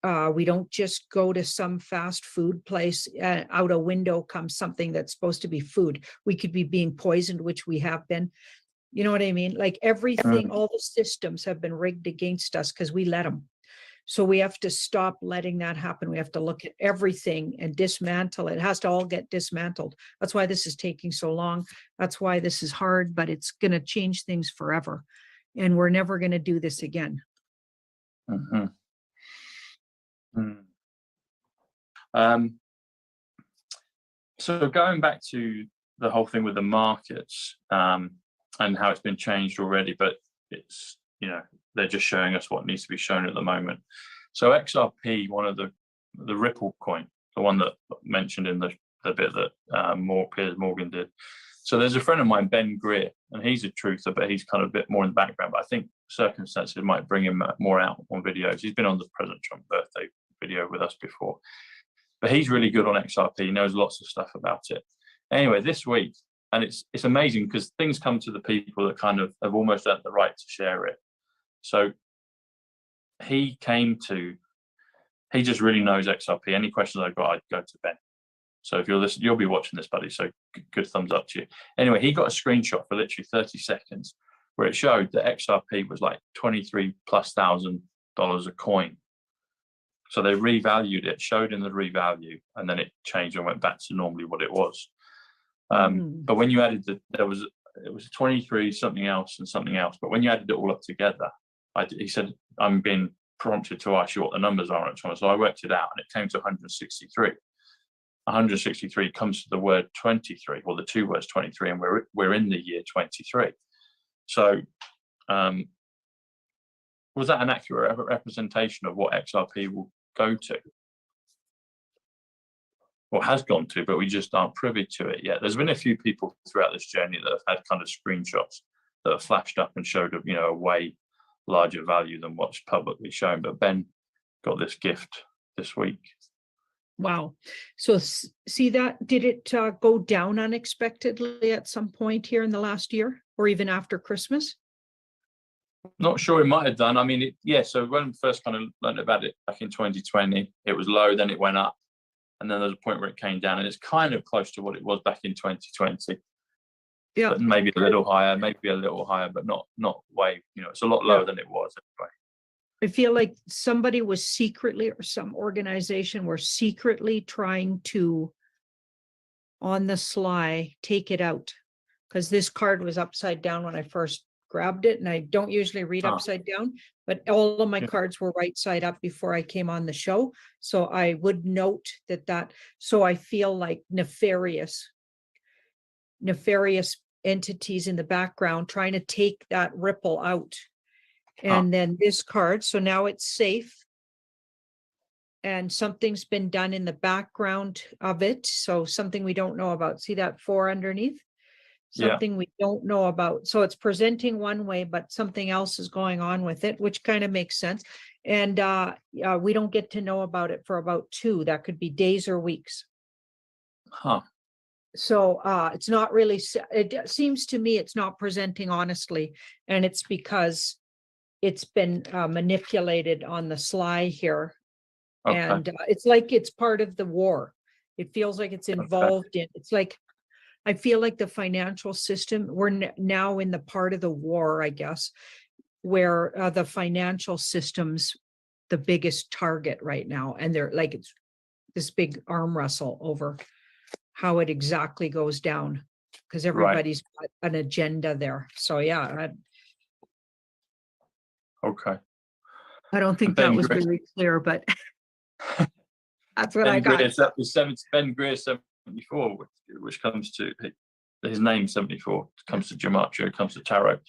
We don't just go to some fast food place, out a window comes something that's supposed to be food. We could be being poisoned, which we have been. You know what I mean? Like everything, all the systems have been rigged against us because we let them. So we have to stop letting that happen. We have to look at everything and dismantle it. It has to all get dismantled. That's why this is taking so long. That's why this is hard, but it's going to change things forever. And we're never going to do this again. So going back to the whole thing with the markets, and how it's been changed already, but it's, you know, they're just showing us what needs to be shown at the moment. So XRP, one of the Ripple coin, the one that mentioned in the bit that Piers Morgan did. So there's a friend of mine, Ben Greer, and he's a truther, but he's kind of a bit more in the background. But I think circumstances might bring him more out on videos. He's been on the President Trump birthday video with us before, but he's really good on XRP. He knows lots of stuff about it. Anyway, this week, and it's amazing because things come to the people that kind of have almost earned the right to share it. So he just really knows XRP. Any questions I've got, I'd go to Ben. So if you're listening, you'll be watching this, buddy. So good thumbs up to you. Anyway, he got a screenshot for literally 30 seconds where it showed that XRP was like $23,000+ a coin. So they revalued it, showed in the revalue, and then it changed and went back to normally what it was. But when you added it was 23 something else and something else. But when you added it all up together, he said, I'm being prompted to ask you what the numbers are. So I worked it out and it came to 163. 163 comes to the word 23, or the two words 23, and we're in the year 23. So was that an accurate representation of what XRP will go to? Or has gone to, but we just aren't privy to it yet. There's been a few people throughout this journey that have had kind of screenshots that have flashed up and showed a way larger value than what's publicly shown. But Ben got this gift this week. Wow. So see that, did it go down unexpectedly at some point here in the last year or even after Christmas? Not sure, it might have done. I mean, so when we first kind of learned about it back in 2020, it was low, then it went up. And then there's a point where it came down, and it's kind of close to what it was back in 2020. Yeah, but maybe a little higher, but not way. It's a lot lower than it was anyway. I feel like somebody was secretly, or some organization were secretly trying to, on the sly, take it out, because this card was upside down when I first grabbed it, and I don't usually read upside down, but all of my cards were right side up before I came on the show. So I would note that. So I feel like nefarious entities in the background trying to take that Ripple out. And then this card, so now it's safe. And something's been done in the background of it. So something we don't know about. See that 4 underneath? Something we don't know about. So it's presenting one way, but something else is going on with it, which kind of makes sense. And we don't get to know about it for about 2. That could be days or weeks. So it's not really, it seems to me it's not presenting honestly. And it's because it's been manipulated on the sly here. Okay. And it's like it's part of the war. It feels like it's involved in, it's like, I feel like the financial system, we're now in the part of the war, I guess, where the financial system's the biggest target right now. And they're like, it's this big arm wrestle over how it exactly goes down, because everybody's got an agenda there. So yeah. Okay. I don't think that was very clear, but that's what I got. That was Ben Greer 74, which comes to his name 74, comes to Gematria, comes to tarot.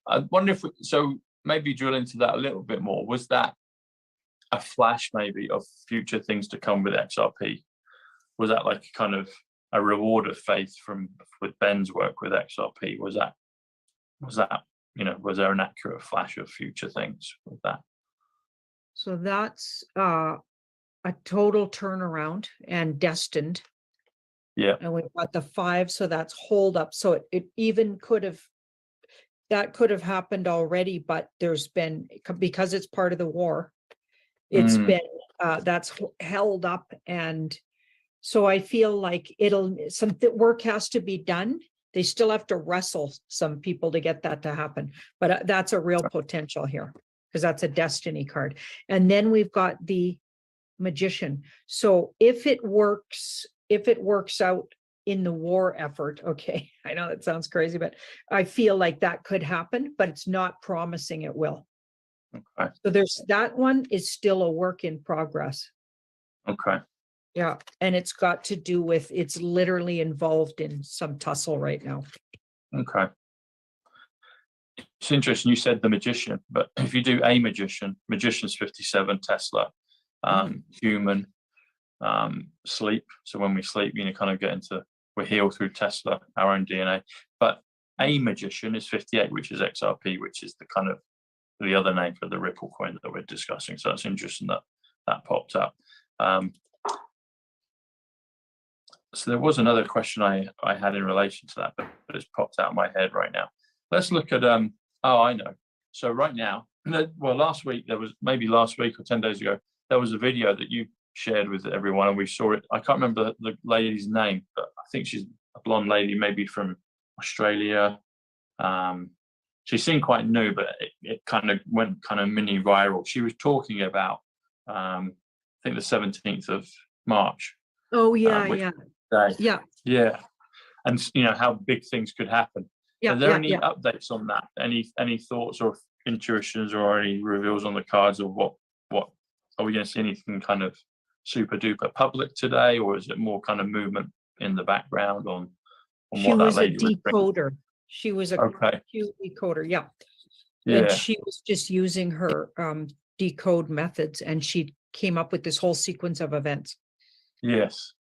I wonder if so maybe drill into that a little bit more. Was that a flash maybe of future things to come with XRP? Was that like kind of a reward of faith with Ben's work with XRP? Was that was there an accurate flash of future things with that? So that's a total turnaround and destined. Yeah. And we've got the 5, so that's hold up. So it even could have, that could have happened already, but there's been, because it's part of the war, it's Mm. been, that's held up. And so I feel like some work has to be done. They still have to wrestle some people to get that to happen, but that's a real potential here, because that's a destiny card. And then we've got the Magician. So if it works out in the war effort, okay, I know that sounds crazy, but I feel like that could happen, but it's not promising it will. Okay. So that one is still a work in progress. Okay. Yeah, and it's got to do with, it's literally involved in some tussle right now. Okay. It's interesting you said the Magician, but if you do a Magician's 57, Tesla, human, sleep. So when we sleep, kind of get into, we're healed through Tesla, our own DNA. But a Magician is 58, which is XRP, which is the kind of the other name for the Ripple coin that we're discussing. So that's interesting that popped up. So there was another question I had in relation to that, but it's popped out of my head right now. Let's look at, oh, I know. So right now, well, last week, last week or 10 days ago, there was a video that you shared with everyone and we saw it. I can't remember the lady's name, but I think she's a blonde lady, maybe from Australia. She seemed quite new, but it kind of went kind of mini viral. She was talking about, I think the 17th of March. Oh, yeah, yeah. And how big things could happen. Are there any updates on that? Any thoughts or intuitions or any reveals on the cards of what are we going to see anything kind of super duper public today, or is it more kind of movement in the background on what that lady was decoder? She was a Q decoder, yeah. And she was just using her decode methods, and she came up with this whole sequence of events. Yes.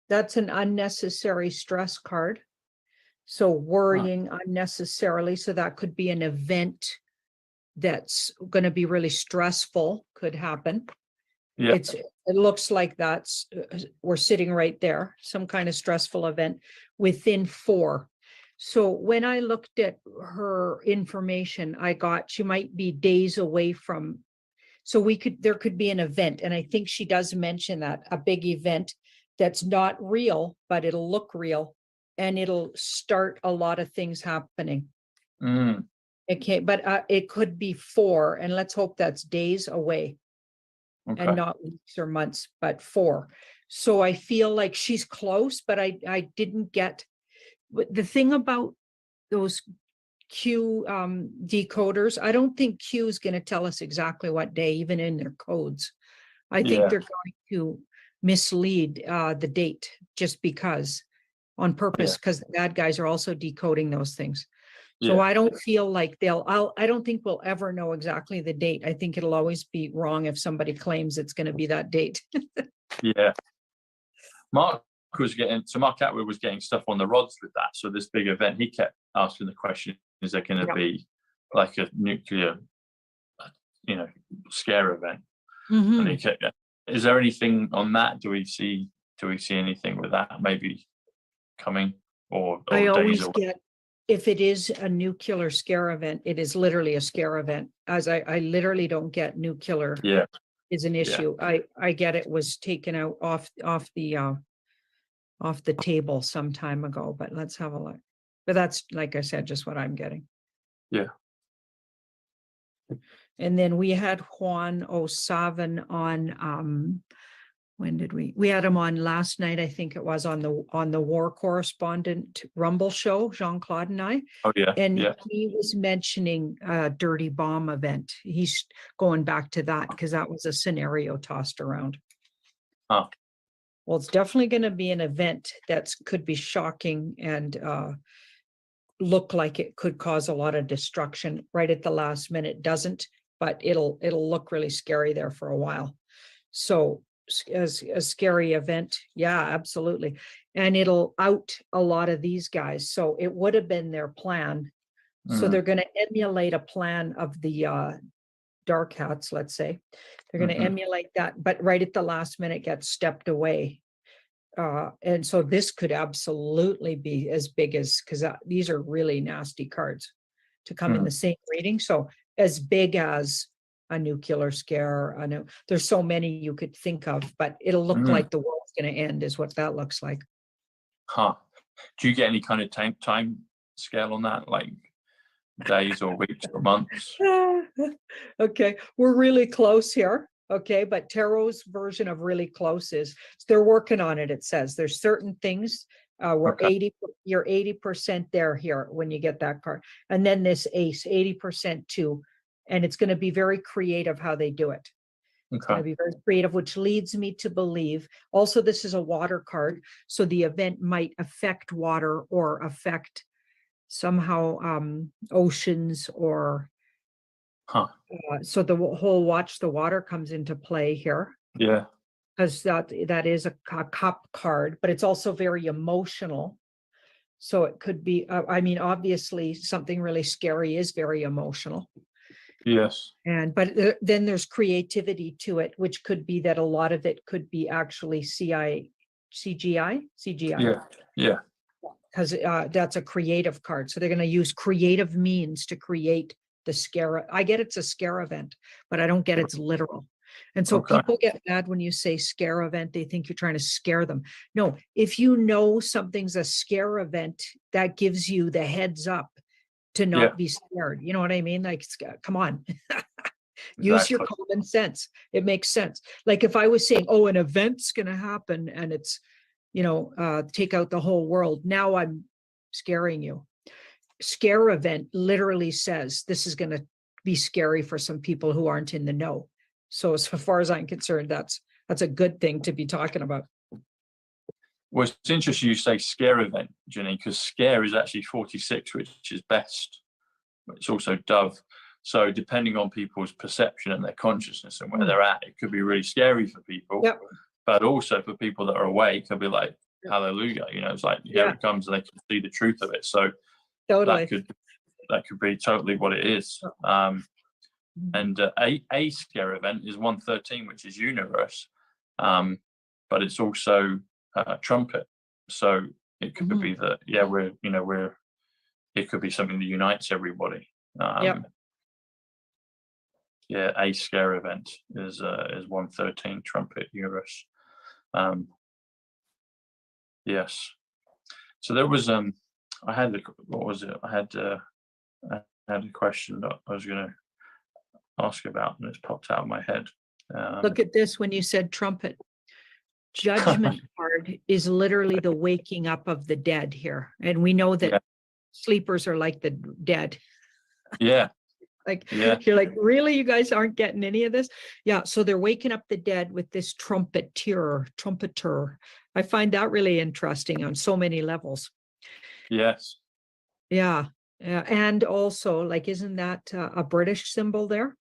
That's an unnecessary stress card. So worrying unnecessarily. So that could be an event that's going to be really stressful, could happen. Yeah. It looks like we're sitting right there, some kind of stressful event within 4. So when I looked at her information, I got, she might be days away from, so there could be an event. And I think she does mention that, a big event that's not real, but it'll look real and it'll start a lot of things happening. Okay, but it could be 4, and let's hope that's days away. Okay. And not weeks or months, but 4. So I feel like she's close, but I didn't get the thing about those Q decoders. I don't think Q is going to tell us exactly what day, even in their codes. I think they're going to mislead the date just because, on purpose, because the bad guys are also decoding those things. So I don't feel like I don't think we'll ever know exactly the date. I think it'll always be wrong if somebody claims it's going to be that date. Mark Atwood was getting stuff on the rods with that. So this big event, he kept asking the question, is there going to be like a nuclear, scare event? And he kept, is there anything on that? Do we see anything with that maybe coming or I always days get, if it is a nuclear scare event, it is literally a scare event, as I literally don't get nuclear is an issue. I get it was taken out off the table some time ago, but let's have a look. But that's, like I said, just what I'm getting. And then we had Juan O'Savin on, when did we had him on last night? I think it was on the War Correspondent Rumble show, Jean-Claude and I. And he was mentioning a dirty bomb event. He's going back to that because that was a scenario tossed around. Well, it's definitely going to be an event that could be shocking and look like it could cause a lot of destruction right at the last minute. Doesn't, but it'll look really scary there for a while. So as a scary event. Yeah, absolutely. And it'll out a lot of these guys. So it would have been their plan. So they're going to emulate a plan of the dark hats, let's say. They're going to emulate that, but right at the last minute get stepped away. And so this could absolutely be as big as, because these are really nasty cards to come in the same reading. So as big as a nuclear scare, I know there's so many you could think of, but it'll look like the world's going to end is what that looks like. Huh. Do you get any kind of time scale on that, like days or weeks or months? Okay, we're really close here. Okay, but Tarot's version of really close is they're working on it. It says there's certain things where you're 80% there here when you get that card, and then this ace 80% too, and it's going to be very creative how they do it. It's going to be very creative, which leads me to believe also this is a water card, so the event might affect water or affect somehow oceans or so the whole watch the water comes into play here. Yeah, because that is a cup card, but it's also very emotional. So it could be, I mean, obviously something really scary is very emotional. Yes. But then there's creativity to it, which could be that a lot of it could be actually CGI. Yeah. Because that's a creative card. So they're going to use creative means to create the scare. I get it's a scare event, but I don't get it's literal. And so people get mad when you say scare event. They think you're trying to scare them. No, if you know something's a scare event, that gives you the heads up to not be scared. You know what I mean? Like, come on. Use your common sense. It makes sense. Like if I was saying, oh, an event's going to happen and it's, take out the whole world. Now I'm scaring you. Scare event literally says this is going to be scary for some people who aren't in the know. So as far as I'm concerned, that's a good thing to be talking about. Well, it's interesting you say scare event, Jenny, because scare is actually 46, which is best. It's also dove. So depending on people's perception and their consciousness and where they're at, it could be really scary for people. Yep. But also for people that are awake, it'll be like, hallelujah, it's like, here it comes, and they can see the truth of it. So totally. that could be totally what it is. And a scare event is 113, which is universe, but it's also a trumpet. So it could be that it could be something that unites everybody. Yeah, a scare event is 113 trumpet universe. Yes. So there was I had a question that I was going to ask about, and it's popped out of my head. Look at this when you said trumpet. Judgment card is literally the waking up of the dead here, and we know that sleepers are like the dead. Yeah. You're like, really, you guys aren't getting any of this? Yeah, so they're waking up the dead with this trumpeter. I find that really interesting on so many levels. Yes. Yeah. And also, like, isn't that a British symbol there?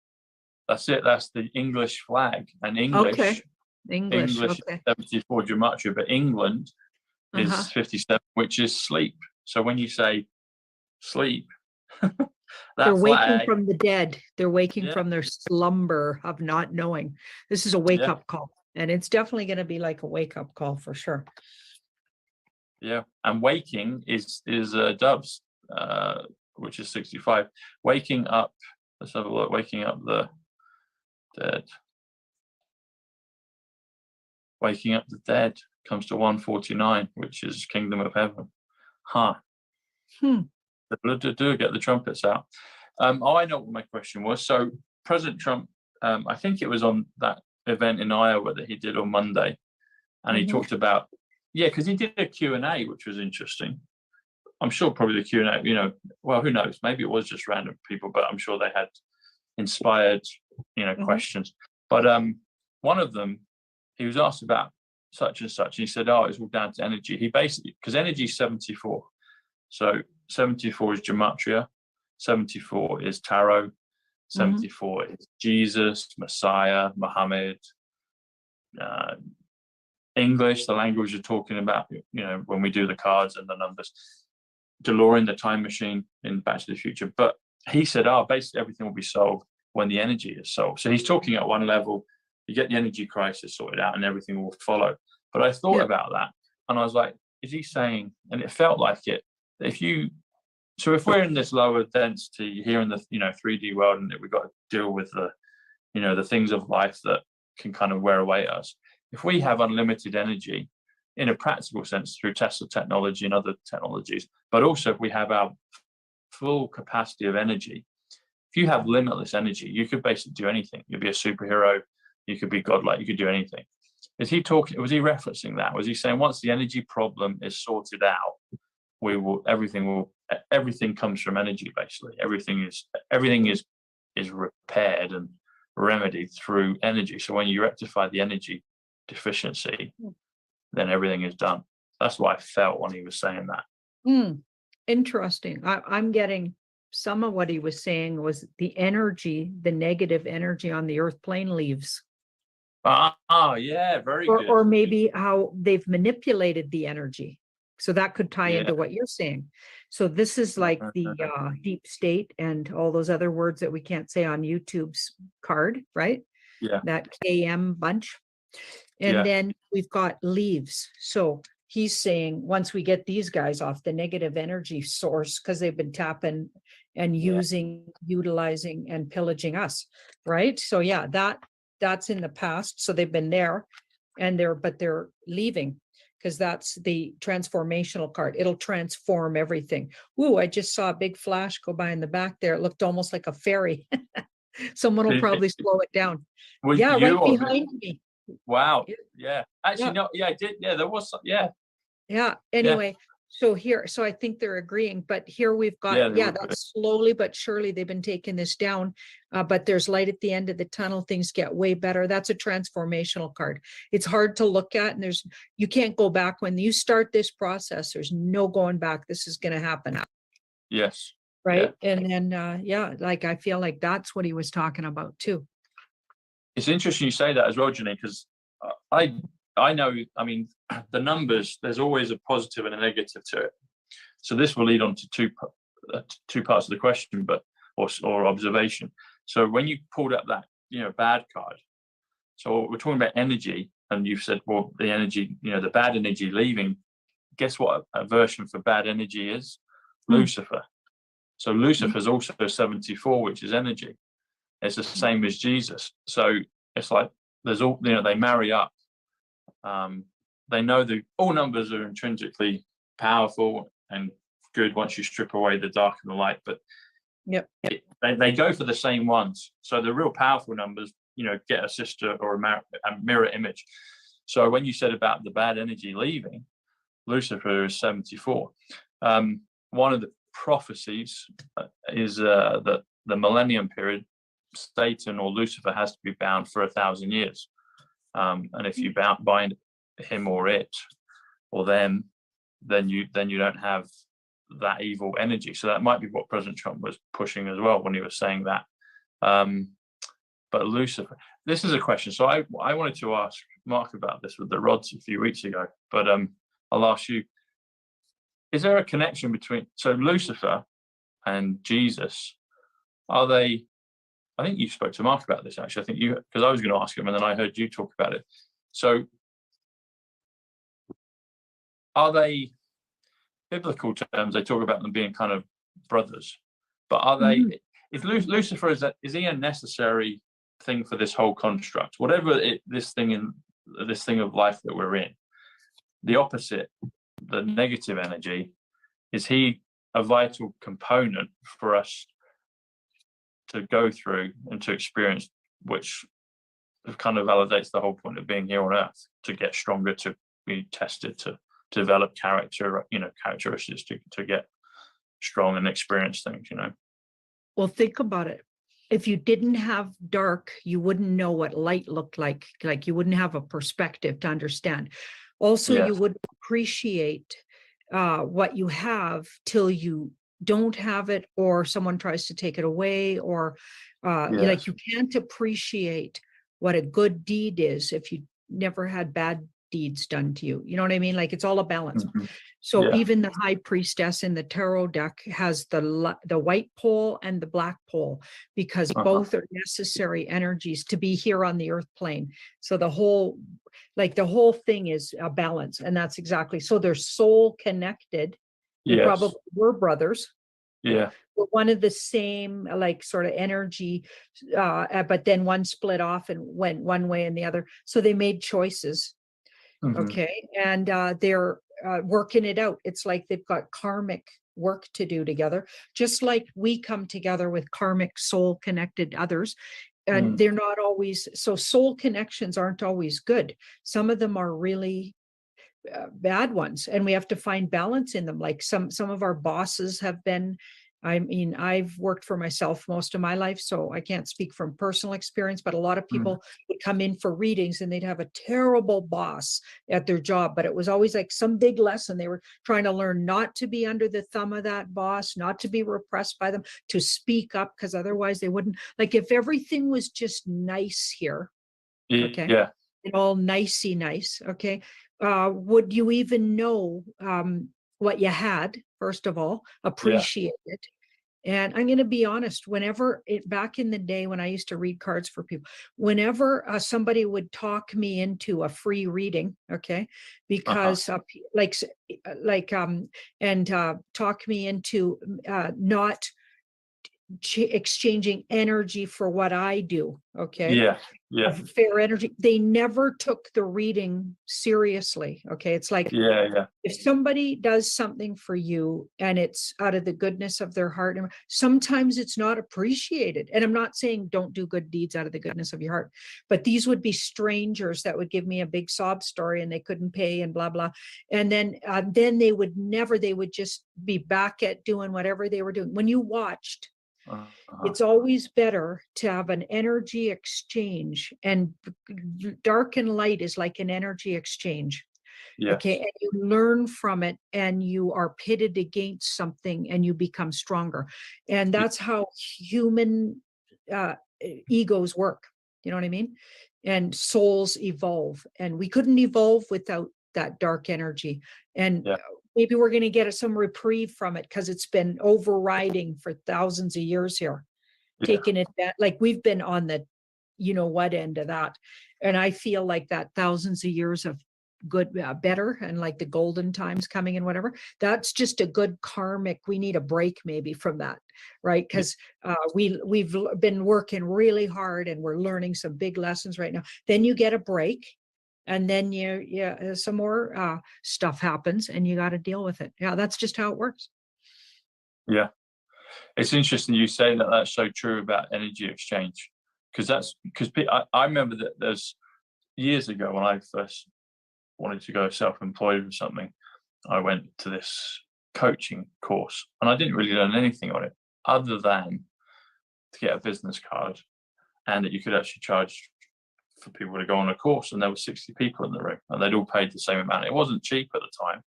That's it. That's the English flag. And English is 74 gematria, but England is 57, which is sleep. So when you say sleep, they're waking from the dead. They're waking from their slumber of not knowing. This is a wake-up call, and it's definitely going to be like a wake-up call for sure. Yeah, and waking is doves, which is 65. Waking up. Let's have a look. Waking up the dead. Waking up the dead comes to 149, which is Kingdom of Heaven. Do get the trumpets out. I know what my question was. So President Trump, I think it was on that event in Iowa that he did on Monday, and he talked about, because he did a Q&A, which was interesting. I'm sure probably the Q&A, well, who knows? Maybe it was just random people, but I'm sure they had inspired, questions. But one of them, he was asked about such and such, and he said, it's all down to energy. He basically, because energy is 74. So 74 is gematria, 74 is tarot, 74 is Jesus, Messiah, Muhammad, English, the language you're talking about, when we do the cards and the numbers, DeLorean, the time machine in Back to the Future. But he said, basically everything will be solved when the energy is solved. So he's talking at one level, you get the energy crisis sorted out and everything will follow. But I thought about that and I was like, is he saying, and it felt like it, if we're in this lower density here in the 3D world, and that we've got to deal with the things of life that can kind of wear away at us. If we have unlimited energy in a practical sense through Tesla technology and other technologies, but also if we have our full capacity of energy, if you have limitless energy, you could basically do anything. You'd be a superhero, you could be godlike, you could do anything. Was he referencing that? Was he saying once the energy problem is sorted out, everything comes from energy, basically. Everything is repaired and remedied through energy. So when you rectify the energy deficiency, then everything is done. That's what I felt when he was saying that. Interesting. I'm getting some of what he was saying was the negative energy on the earth plane leaves. Yeah, very good. Or maybe how they've manipulated the energy. So that could tie into what you're saying. So this is like the deep state and all those other words that we can't say on YouTube's card, right? Yeah. That KM bunch. And then we've got leaves. So he's saying once we get these guys off the negative energy source, because they've been tapping and utilizing and pillaging us, right? So that's in the past. So they've been there and they're leaving, because that's the transformational card. It'll transform everything. Ooh, I just saw a big flash go by in the back there. It looked almost like a fairy. Someone will probably slow it down. Right behind me. Wow. Yeah. Actually, no. Yeah, I did. Yeah, there was. Yeah. Anyway, so I think they're agreeing. But here we've got. That's slowly but surely they've been taking this down. But there's light at the end of the tunnel. Things get way better. That's a transformational card. It's hard to look at, and you can't go back when you start this process. There's no going back. This is going to happen. Yes. Right. Yeah. And then like I feel like that's what he was talking about too. It's interesting you say that as well, Janine, because I know, I mean, the numbers, there's always a positive and a negative to it. So this will lead on to two parts of the question, or observation. So when you pulled up that, bad card, so we're talking about energy, and you've said, well, the energy, the bad energy leaving, guess what a version for bad energy is? Lucifer. So Lucifer is also 74, which is energy. It's the same as Jesus. So it's like there's all, they marry up. They know that all numbers are intrinsically powerful and good once you strip away the dark and the light, but they go for the same ones. So the real powerful numbers, get a sister or a mirror image. So when you said about the bad energy leaving, Lucifer is 74. One of the prophecies is that the millennium period, Satan or Lucifer has to be bound for 1,000 years. And if you bind him or it or them, then you don't have that evil energy. So that might be what President Trump was pushing as well when he was saying that. But Lucifer, this is a question. So I wanted to ask Mark about this with the rods a few weeks ago, but I'll ask you, is there a connection between, so Lucifer and Jesus, are they, I think you spoke to Mark about this actually, I think you, because I was going to ask him and then I heard you talk about it. So are they, biblical terms, they talk about them being kind of brothers, but are they, is Lucifer, is he a necessary thing for this whole construct? Whatever this thing of life that we're in, the opposite, the negative energy, is he a vital component for us to go through and to experience, which kind of validates the whole point of being here on Earth, to get stronger, to be tested, to develop character, characteristics, to get strong and experience things, Well, think about it. If you didn't have dark, you wouldn't know what light looked like you wouldn't have a perspective to understand. Also, you wouldn't appreciate what you have till you don't have it, or someone tries to take it away, or like you can't appreciate what a good deed is if you never had bad deeds done to you. You know what I mean? Like it's all a balance. Mhm. So Yeah. even the high priestess in the tarot deck has the white pole and the black pole, because both are necessary energies to be here on the earth plane. So the whole thing is a balance, and that's exactly, so they're soul connected. They Yes. probably were brothers. Yeah. Were one of the same, like sort of energy, but then one split off and went one way and the other. So they made choices. Mhm. Okay. And they're working it out. It's like they've got karmic work to do together, just like we come together with karmic soul connected others. And they're not always, so soul connections aren't always good. Some of them are really bad ones, and we have to find balance in them. Like some of our bosses have been, I mean, I've worked for myself most of my life, so I can't speak from personal experience, but a lot of people would come in for readings and they'd have a terrible boss at their job, but it was always like some big lesson. They were trying to learn not to be under the thumb of that boss, not to be repressed by them, to speak up, because otherwise they wouldn't, like if everything was just nice here, okay, Yeah. and all nicey nice, okay, would you even know what you had, first of all, appreciate it? And I'm going to be honest, whenever back in the day when I used to read cards for people, whenever somebody would talk me into a free reading, okay, because and talk me into not exchanging energy for what I do, okay, Yeah. Yeah. of fair energy, they never took the reading seriously. Okay. It's like, Yeah. if somebody does something for you and it's out of the goodness of their heart, and sometimes it's not appreciated. And I'm not saying don't do good deeds out of the goodness of your heart, but these would be strangers that would give me a big sob story and they couldn't pay and blah, blah. And then they would just be back at doing whatever they were doing. When you watched, it's always better to have an energy exchange, and dark and light is like an energy exchange. Yes. Okay. And you learn from it, and you are pitted against something and you become stronger. And that's how human egos work. You know what I mean? And souls evolve, and we couldn't evolve without that dark energy. And maybe we're going to get some reprieve from it, because it's been overriding for thousands of years here, taking it back. Like we've been on the, you know what, end of that. And I feel like that thousands of years of good, better, and like the golden times coming and whatever, that's just a good karmic. We need a break maybe from that, right? Because we've been working really hard and we're learning some big lessons right now. Then you get a break, and then some more stuff happens and you got to deal with it. Yeah, that's just how it works. Yeah. It's interesting you say that. That's so true about energy exchange, because I remember that there's years ago when I first wanted to go self-employed or something, I went to this coaching course and I didn't really learn anything on it other than to get a business card, and that you could actually charge for people to go on a course, and there were 60 people in the room and they'd all paid the same amount. It wasn't cheap at the time,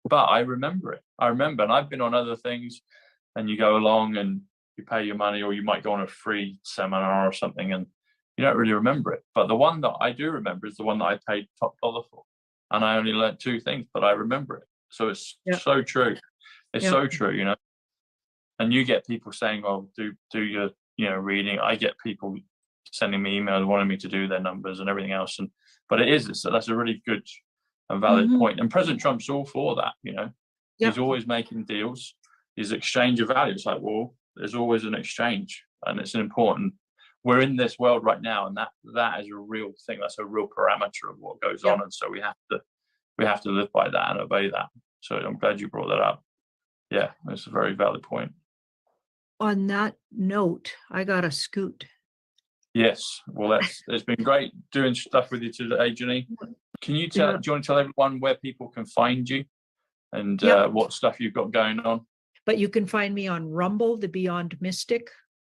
but I remember it. And I've been on other things, and you go along and you pay your money, or you might go on a free seminar or something, and you don't really remember it. But the one that I do remember is the one that I paid top dollar for, and I only learned 2 things, but I remember it. So it's so true. It's so true, you know. And you get people saying, "Oh, do your reading." I get people sending me emails wanting me to do their numbers and everything else. But that's a really good and valid point. And President Trump's all for that, you know. He's always making deals. His exchange of value. It's like, well, there's always an exchange, and it's an important. We're in this world right now, and that is a real thing. That's a real parameter of what goes on, and so we have to live by that and obey that. So I'm glad you brought that up. Yeah, that's a very valid point. On that note, I got a scoot. Yes, well, it's been great doing stuff with you today, Janine. Can you do you want to tell everyone where people can find you and what stuff you've got going on? But you can find me on Rumble, The Beyond Mystic,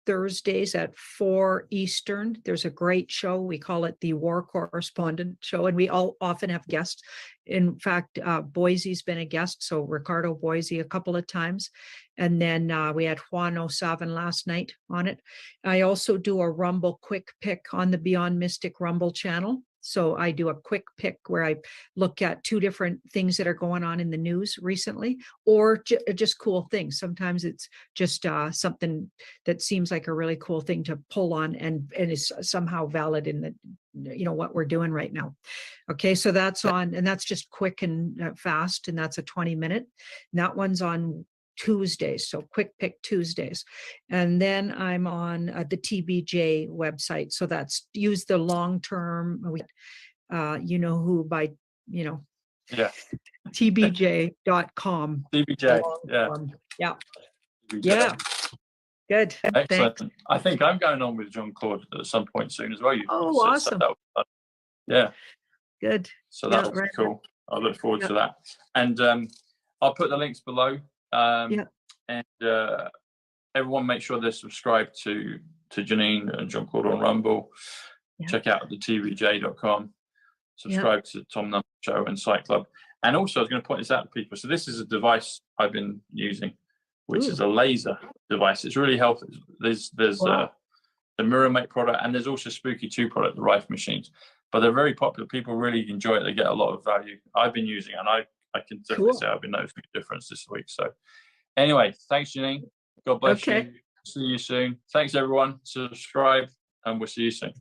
Thursdays at 4 Eastern. There's a great show. We call it the War Correspondent Show, and we all often have guests. In fact, Boise's been a guest, so Ricardo Boise a couple of times. And then we had Juan O'Savin last night on it. I also do a Rumble quick pick on the Beyond Mystic Rumble channel. So I do a quick pick where I look at 2 different things that are going on in the news recently, or just cool things. Sometimes it's just something that seems like a really cool thing to pull on and is somehow valid in the, what we're doing right now. Okay, so that's on, and that's just quick and fast, and that's a 20-minute. And that one's on Tuesdays, so quick pick Tuesdays. And then I'm on the TBJ website. So that's use the long-term, who by, Yeah. tbj.com. TBJ. Yeah. Yeah. TBJ. Yeah. Good. Excellent. Thanks. I think I'm going on with John Claude at some point soon as well. Oh, awesome. Yeah. Good. So that'll be cool. I look forward to that. And I'll put the links below. And everyone make sure they're subscribed to Janine and John Claude on Rumble. Check out the tvj.com. Subscribe to Tom Numbers Show and Site Club. And also, I was going to point this out to people. So this is a device I've been using, which is a laser device. It's really helpful. There's the MirrorMate product, and there's also Spooky 2 product, the Rife machines. But they're very popular. People really enjoy it. They get a lot of value. I've been using it, and I can definitely say I've been noticing a difference this week. So anyway, thanks, Janine. God bless you. See you soon. Thanks, everyone. Subscribe, and we'll see you soon.